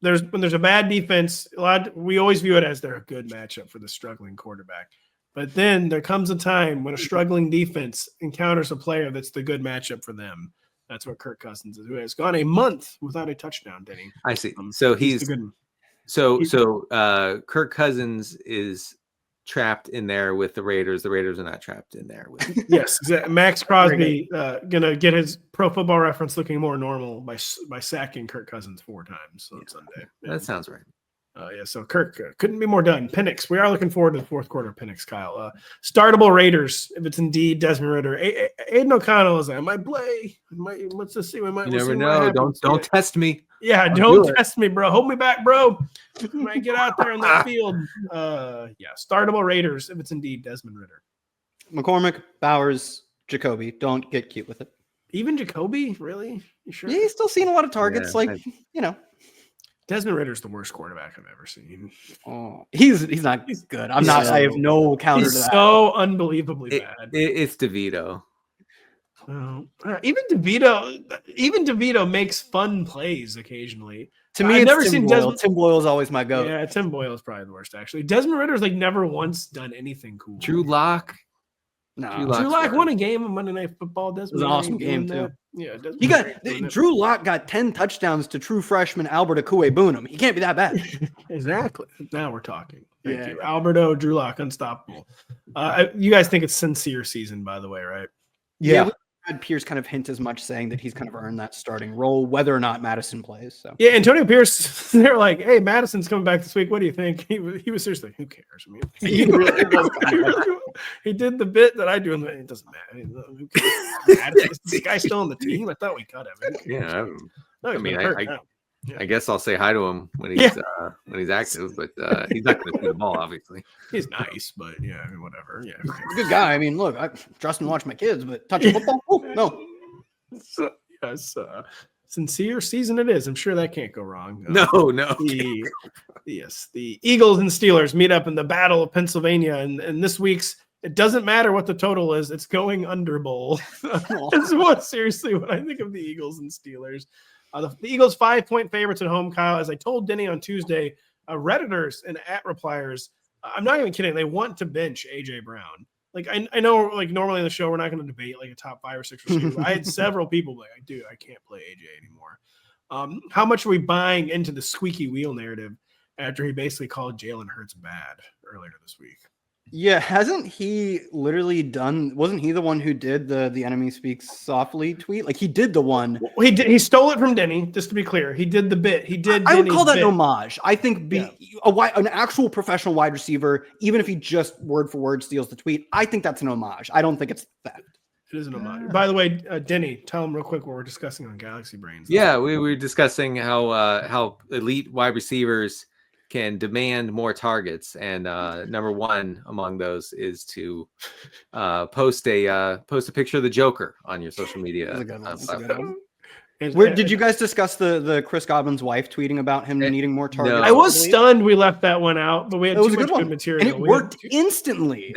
when there's a bad defense, we always view it as they're a good matchup for the struggling quarterback. But then there comes a time when a struggling defense encounters a player that's the good matchup for them. That's what Kirk Cousins is, who has gone a month without a touchdown, Denny. I see. So Kirk Cousins is trapped in there with the Raiders. The Raiders are not trapped in there with. Yes, exactly. Max Crosby gonna get his Pro Football Reference looking more normal by sacking Kirk Cousins 4 times on Sunday. That sounds right. So Kirk couldn't be more done. Penix, we are looking forward to the fourth quarter. Penix, Kyle. Startable Raiders, if it's indeed Desmond Ridder. Aiden O'Connell is. I might play. Let's just see. You never know. Don't test me. Yeah, don't test me, bro. Hold me back, bro. Might get out there on that field. Startable Raiders, if it's indeed Desmond Ridder. McCormick, Bowers, Jacoby. Don't get cute with it. Even Jacoby, really? You sure? Yeah, he's still seeing a lot of targets. Desmond Ritter's the worst quarterback I've ever seen. Oh, he's not good. I have no counter to that. So unbelievably bad. It's DeVito. Even DeVito makes fun plays occasionally. To me, I've never seen Desmond. Tim Boyle is always my go. Yeah, Tim Boyle is probably the worst, actually. Desmond Ritter's never once done anything cool. Drew Lock. No, Drew Drew Lock's Lock fine. won a game on Monday Night Football. it was an awesome game too. Yeah, He got Drew Lock got 10 touchdowns to true freshman Albert Akue-Boonham. He can't be that bad. Exactly. Now we're talking. Thank Yeah. you, Alberto. Drew Lock, unstoppable. You guys think it's sincere season, by the way, right? Yeah, we had Pierce kind of hint as much, saying that he's kind of earned that starting role, whether or not Madison plays. So Yeah, Antonio Pierce. They're like, "Hey, Madison's coming back this week. What do you think?" He was seriously, "Who cares?" I mean, he really was. he did the bit that I do, and it doesn't matter. I mean, who cares? Madison, is this guy still on the team? I thought we cut him. Yeah, No, he's I mean, been hurt now. I guess I'll say hi to him when he's active, but he's not going to shoot the ball, obviously. He's nice, but yeah, I mean, whatever. Yeah, He's a good guy. I mean, look, I trust and watch my kids, but touching football, no. So, yes, sincere season it is. I'm sure that can't go wrong. No. The Eagles and Steelers meet up in the Battle of Pennsylvania, and this week's it doesn't matter what the total is, it's going under bowl. That's seriously what I think of the Eagles and Steelers. The Eagles 5-point favorites at home, Kyle. As I told Denny on Tuesday, Redditors and @repliers, I'm not even kidding. They want to bench AJ Brown. Like I know, like normally in the show, we're not going to debate like a top 5 or 6 receiver. I had several people like, dude, I can't play AJ anymore. How much are we buying into the squeaky wheel narrative after he basically called Jalen Hurts bad earlier this week? Yeah, hasn't he literally done? Wasn't he the one who did the enemy speaks softly tweet? Like he did the one. Well, he stole it from Denny. Just to be clear, he did the bit. He did. I would call that bit. an homage. I think an actual professional wide receiver, even if he just word for word steals the tweet, I think that's an homage. I don't think it's theft. It is an homage. By the way, Denny, tell him real quick what we're discussing on Galaxy Brains. Yeah, we were discussing how elite wide receivers can demand more targets, and number one among those is to post a picture of the Joker on your social media. Platform. Where did you guys discuss the Chris Godwin's wife tweeting about him needing more targets? No. I was stunned we left that one out, but we had It was too a much good good one, material. and it worked instantly.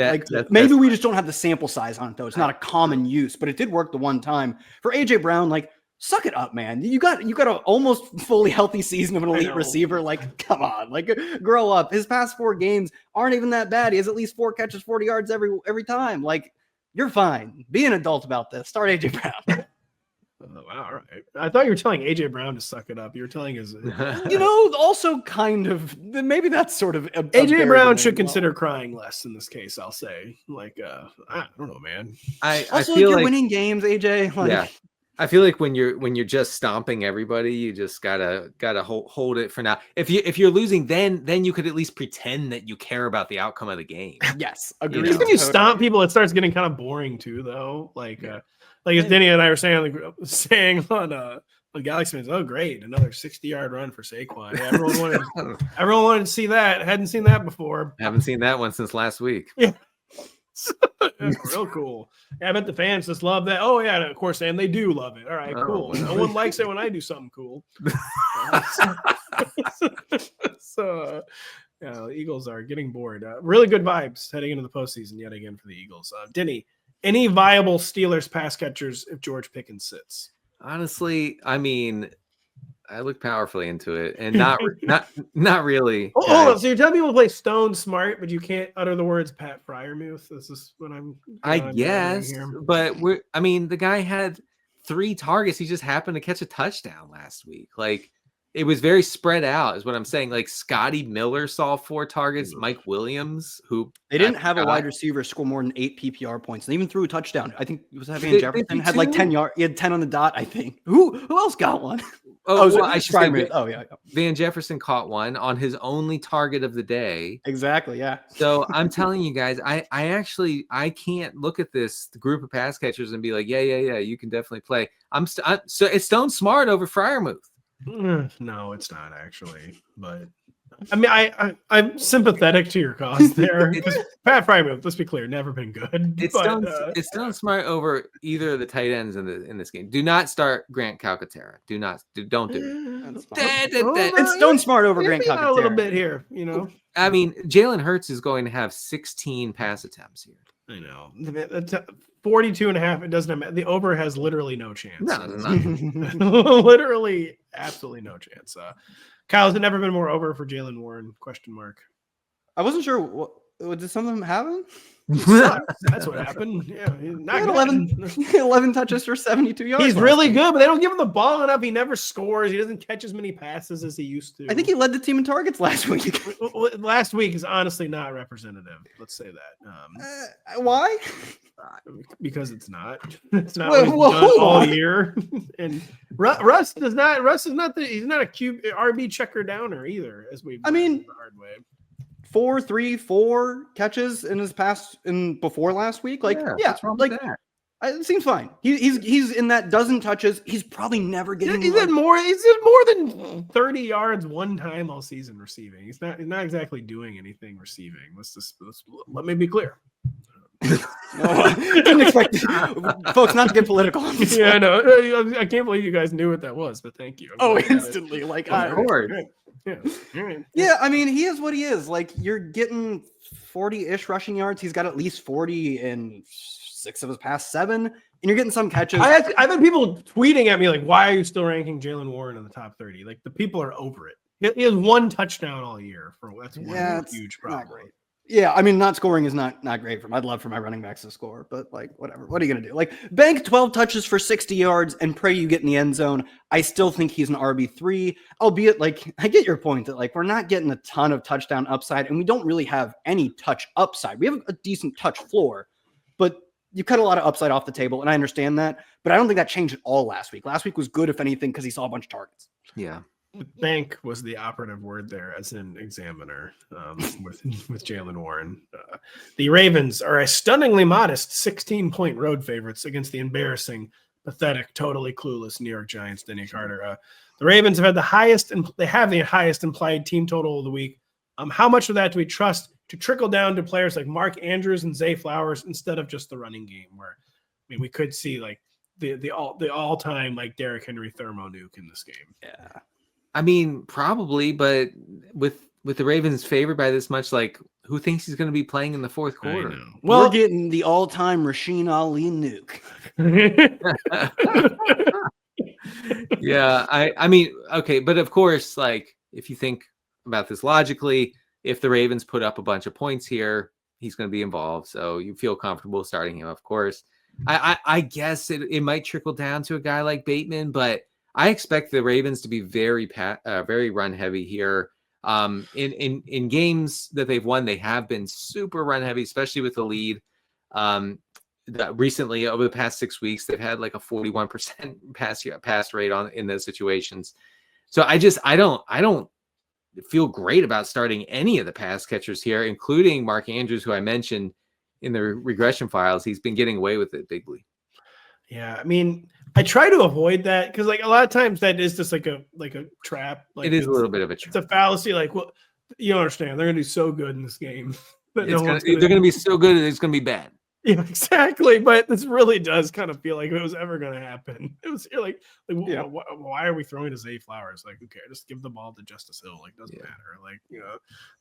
Maybe we just don't have the sample size on it, though. It's not a common use, but it did work the one time for AJ Brown. Like, suck it up, man. You got an almost fully healthy season of an elite receiver. Like, come on, like grow up. His past 4 games aren't even that bad. He has at least 4 catches, 40 yards every time. Like, you're fine. Be an adult about this. Start AJ Brown. Oh, wow, all right. I thought you were telling AJ Brown to suck it up. You were telling his. Also kind of maybe that's sort of AJ Brown should consider crying less in this case. I'll say, like, I don't know, man. I also, feel you're like winning games, AJ. Like, yeah. I feel like when you're just stomping everybody, you just gotta hold it for now. If you're losing, then you could at least pretend that you care about the outcome of the game. Yes, agreed. Just when you stomp people, it starts getting kind of boring too, though. Like as Denny and I were saying on Galaxy fans, oh great, another 60-yard run for Saquon. Yeah, everyone wanted to see that. Hadn't seen that before. Haven't seen that one since last week. Yeah. That's real cool. Yeah, I bet the fans just love that. Oh yeah, and of course, and they do love it. All right, cool. No one likes it when I do something cool. So the Eagles are getting bored. Really good vibes heading into the postseason yet again for the Eagles. Denny, any viable Steelers pass catchers if George Pickens sits? Honestly, I mean, I look powerfully into it, and not really. Oh, hold on. So you're telling people to play stone smart, but you can't utter the words Pat Fryermuth. This is what I guess, but the guy had 3 targets. He just happened to catch a touchdown last week. Like, it was very spread out, is what I'm saying. Like, Scotty Miller saw 4 targets. Mike Williams, who they didn't have a wide receiver score more than 8 PPR points. They even threw a touchdown. I think it was Van Jefferson had like 10 yards. He had 10 on the dot. I think. Who else got one? I should say yeah. Van Jefferson caught one on his only target of the day. Exactly. Yeah. So I'm telling you guys, I can't look at the group of pass catchers and be like, yeah, you can definitely play. So it's Stone Smart over Fryermuth. No, it's not actually, but I mean, I'm sympathetic to your cause there because Pat Fryermuth, let's be clear, never been good. It's Stone Smart over either of the tight ends in this game. Do not start Grant Calcaterra. Don't do it. It's Stone Smart over Grant Calcaterra. A little bit here, I mean, Jalen Hurts is going to have 16 pass attempts here. I know. 42.5. It doesn't matter. The over has literally no chance. No, literally, absolutely no chance. Kyle, has it never been more over for Jalen Warren? ? I wasn't sure Did something happen? That's what happened. Yeah, he's He not had good. 11 touches for 72 yards. He's last really week. good, but they don't give him the ball enough. He never scores. He doesn't catch as many passes as he used to. I think he led the team in targets last week. Last week is honestly not representative. Let's say that. Why? Because it's not. It's not Whoa, what he's done hold all on. year. And Russ is not. He's not a RB checker downer either. As we. I mean, the hard way. 4 catches in his before last week. Like, yeah, what's wrong like with that? it seems fine. He's in that dozen touches. He's probably never getting. He's did more than 30 yards one time all season receiving. He's not exactly doing anything receiving. Let me be clear. Didn't expect folks not to get political. On this Yeah, I one. know. I can't believe you guys knew what that was, but thank you. Oh, instantly. Like, Of course. Yeah. All right. yeah, I mean, he is what he is. Like, you're getting 40-ish rushing yards. He's got at least 40 in 6 of his past 7, and you're getting some catches. I've had people tweeting at me like, "Why are you still ranking Jaylen Warren in the top 30?" Like the people are over it. He has 1 touchdown all year. That's one huge problem. Not great. Yeah, I mean, not scoring is not great for him. I'd love for my running backs to score, but like, whatever. What are you gonna do? Like, bank 12 touches for 60 yards and pray you get in the end zone. I still think he's an RB3, albeit like I get your point that like we're not getting a ton of touchdown upside, and we don't really have any touch upside. We have a decent touch floor, but you cut a lot of upside off the table, and I understand that, but I don't think that changed at all last week. Last week was good, if anything, because he saw a bunch of targets. Yeah. Bank was the operative word there, as an examiner with Jaylen Warren. The Ravens are a stunningly modest 16-point road favorites against the embarrassing, pathetic, totally clueless New York Giants. Denny Carter. The Ravens have had the highest implied team total of the week. How much of that do we trust to trickle down to players like Mark Andrews and Zay Flowers instead of just the running game? Where we could see like the all-time like Derrick Henry thermo nuke in this game. Yeah. I mean, probably, but with the Ravens favored by this much, like, who thinks he's going to be playing in the fourth quarter? Well, we're getting the all-time Rasheen Ali nuke. Yeah, I mean, okay, but of course, like, if you think about this logically, if the Ravens put up a bunch of points here, he's going to be involved. So you feel comfortable starting him, of course. I guess it might trickle down to a guy like Bateman, but I expect the Ravens to be very run heavy here. In games that they've won, they have been super run heavy, especially with the lead. Recently, over the past 6 weeks, they've had like a 41% pass rate in those situations. So I don't feel great about starting any of the pass catchers here, including Mark Andrews, who I mentioned in the regression files. He's been getting away with it bigly. Yeah, I mean, I try to avoid that because, like, a lot of times that is just like a trap. Like, it is a little bit of a trap. It's a fallacy. Like, well, you don't understand. They're going to do so good in this game. They're going to be so good, and it's going to be bad. Yeah, exactly. But this really does kind of feel like if it was ever going to happen. It was like yeah. Why are we throwing to Zay Flowers? Like, who cares? Just give the ball to Justice Hill. Like, doesn't matter. Like,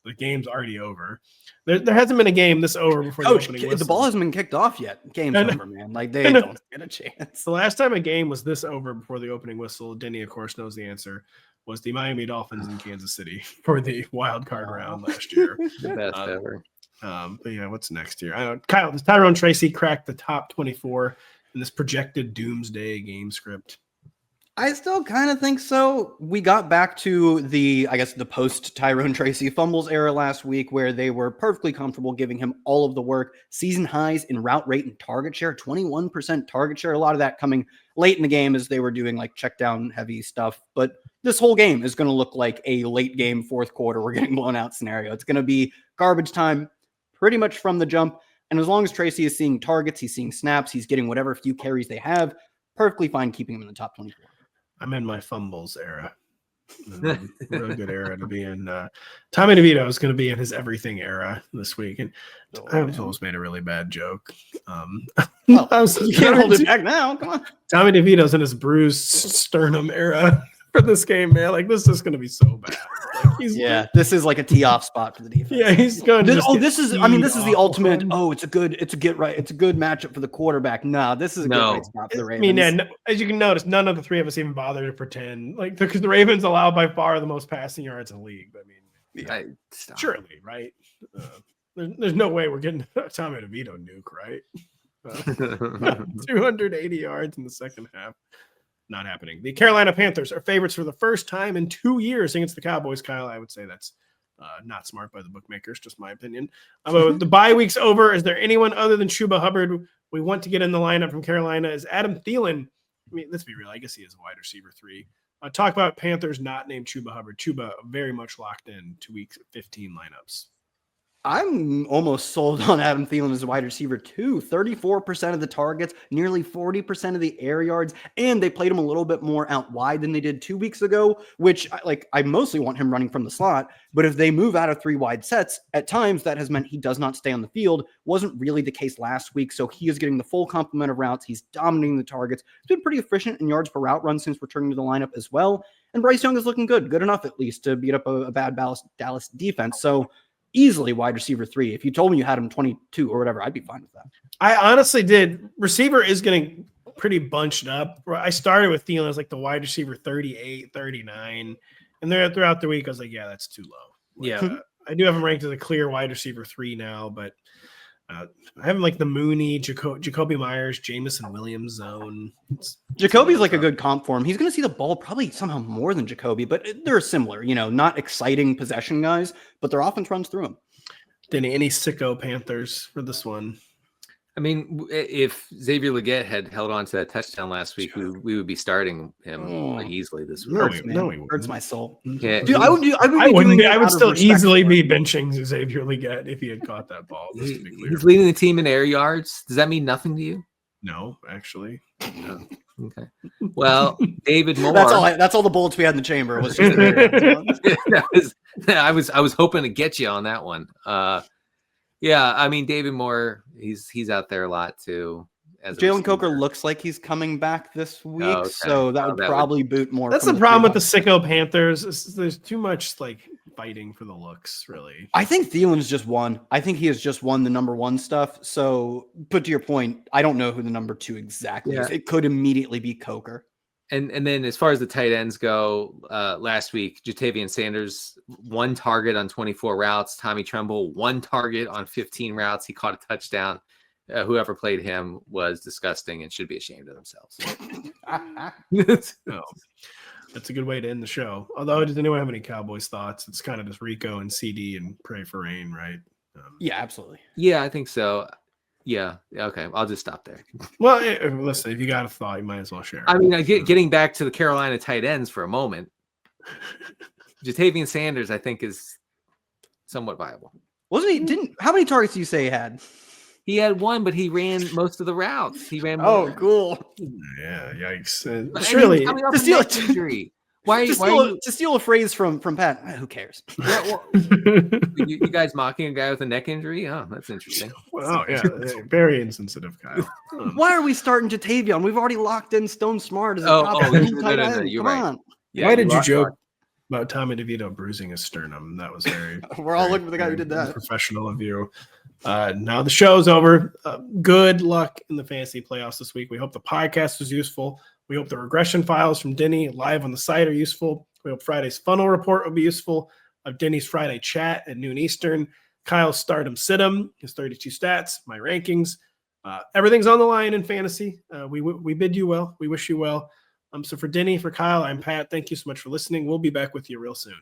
the game's alre's over. There hasn't been a game this over before the opening whistle. The ball hasn't been kicked off yet. Game's over, man. Like, they don't get a chance. The last time a game was this over before the opening whistle, Denny, of course, knows the answer, was the Miami Dolphins in Kansas City for the wild card round last year. The best ever. But yeah, what's next year? I don't. Kyle, does Tyrone Tracy crack the top 24 in this projected doomsday game script? I still kind of think so. We got back to the post Tyrone Tracy fumbles era last week, where they were perfectly comfortable giving him all of the work. Season highs in route rate and target share, 21% target share. A lot of that coming late in the game as they were doing like check down heavy stuff. But this whole game is going to look like a late game fourth quarter we're getting blown out scenario. It's going to be garbage time pretty much from the jump. And as long as Tracy is seeing targets, he's seeing snaps, he's getting whatever few carries they have, perfectly fine keeping him in the top 24. I'm in my fumbles era. Real good era to be in. Tommy DeVito is going to be in his everything era this week. And I almost made a really bad joke. You can't hold it back now. Come on. Tommy DeVito's in his bruised sternum era for this game, man. Like, this is going to be so bad. Like, this is like a tee-off spot for the defense. Yeah, he's going to this is the ultimate. Oh, it's a good matchup for the quarterback. No, this is a good right spot for the Ravens. I mean, as you can notice, none of the three of us even bother to pretend, like, because the Ravens allow by far the most passing yards in the league. I mean, surely, right? There's no way we're getting a Tommy DeVito nuke, right? 280 yards in the second half. Not happening. The Carolina Panthers are favorites for the first time in 2 years against the Cowboys. Kyle, I would say that's not smart by the bookmakers, just my opinion. The bye week's over. Is there anyone other than Chuba Hubbard we want to get in the lineup from Carolina? Is Adam Thielen? I mean, let's be real. I guess he is a wide receiver 3. Talk about Panthers not named Chuba Hubbard. Chuba very much locked in 2 weeks, 15 lineups. I'm almost sold on Adam Thielen as a wide receiver too. 34% of the targets, nearly 40% of the air yards, and they played him a little bit more out wide than they did 2 weeks ago, which I mostly want him running from the slot. But if they move out of 3 wide sets, at times that has meant he does not stay on the field. Wasn't really the case last week, so he is getting the full complement of routes. He's dominating the targets. He's been pretty efficient in yards per route run since returning to the lineup as well. And Bryce Young is looking good enough at least to beat up a bad Dallas defense. So easily wide receiver 3. If you told me you had him 22 or whatever, I'd be fine with that. I honestly did. Receiver is getting pretty bunched up. I started with Thielen as like the wide receiver 38, 39. And then throughout the week, I was like, yeah, that's too low. Yeah. I do have him ranked as a clear wide receiver 3 now, but I have him like the Mooney, Jacoby Myers, Jamison Williams zone. Jacoby's like a good comp for him. He's going to see the ball probably somehow more than Jacoby, but they're similar, not exciting possession guys, but their offense runs through them. Denny, any sicko Panthers for this one? I mean, if Xavier Legette had held on to that touchdown last week, we would be starting him easily this week. Hurts my soul. Yeah, Dude, I would still easily be benching Xavier Legette if he had caught that ball. Just to be clear. He's leading the team in air yards. Does that mean nothing to you? No, actually. No. Okay. Well, David Moore. That's all the bullets we had in the chamber. Was just I was hoping to get you on that one. Yeah, I mean David Moore, he's out there a lot too. Jalen Coker looks like he's coming back this week, so that would probably boot more. That's the problem with the sicko Panthers. There's too much like fighting for the looks, really. I think Thielen's just won. I think he has just won the number 1 stuff. So, but to your point, I don't know who the number 2 exactly is. It could immediately be Coker. And then as far as the tight ends go, last week, Jatavian Sanders, 1 target on 24 routes. Tommy Tremble, 1 target on 15 routes. He caught a touchdown. Whoever played him was disgusting and should be ashamed of themselves. That's a good way to end the show. Although, does anyone have any Cowboys thoughts? It's kind of just Rico and CD and pray for rain, right? Yeah, absolutely. Yeah, I think so. Yeah. Okay. I'll just stop there. Well, listen, if you got a thought, you might as well share. I mean, getting back to the Carolina tight ends for a moment, Jatavian Sanders, I think, is somewhat viable. Wasn't he? How many targets do you say he had? He had 1, but he ran most of the routes. He ran. Oh, cool. Yeah. Yikes. It's really injury. To steal a phrase from Pat, who cares? Yeah, well, you guys mocking a guy with a neck injury? Oh, that's interesting. Well, yeah, very insensitive, Kyle. Why are we starting Jatavian? We've already locked in Stone Smart as a top tight end. You're Come right. on. Yeah, why did you joke about Tommy DeVito bruising his sternum? That was very. We're all looking for the guy who did that. Professional of you. Now the show's over. Good luck in the fantasy playoffs this week. We hope the podcast was useful. We hope the regression files from Denny live on the site are useful. We hope Friday's funnel report will be useful. Denny's Friday chat at noon Eastern. Kyle's stardom situm, his 32 stats, my rankings. Everything's on the line in fantasy. We bid you well. We wish you well. So for Denny, for Kyle, I'm Pat. Thank you so much for listening. We'll be back with you real soon.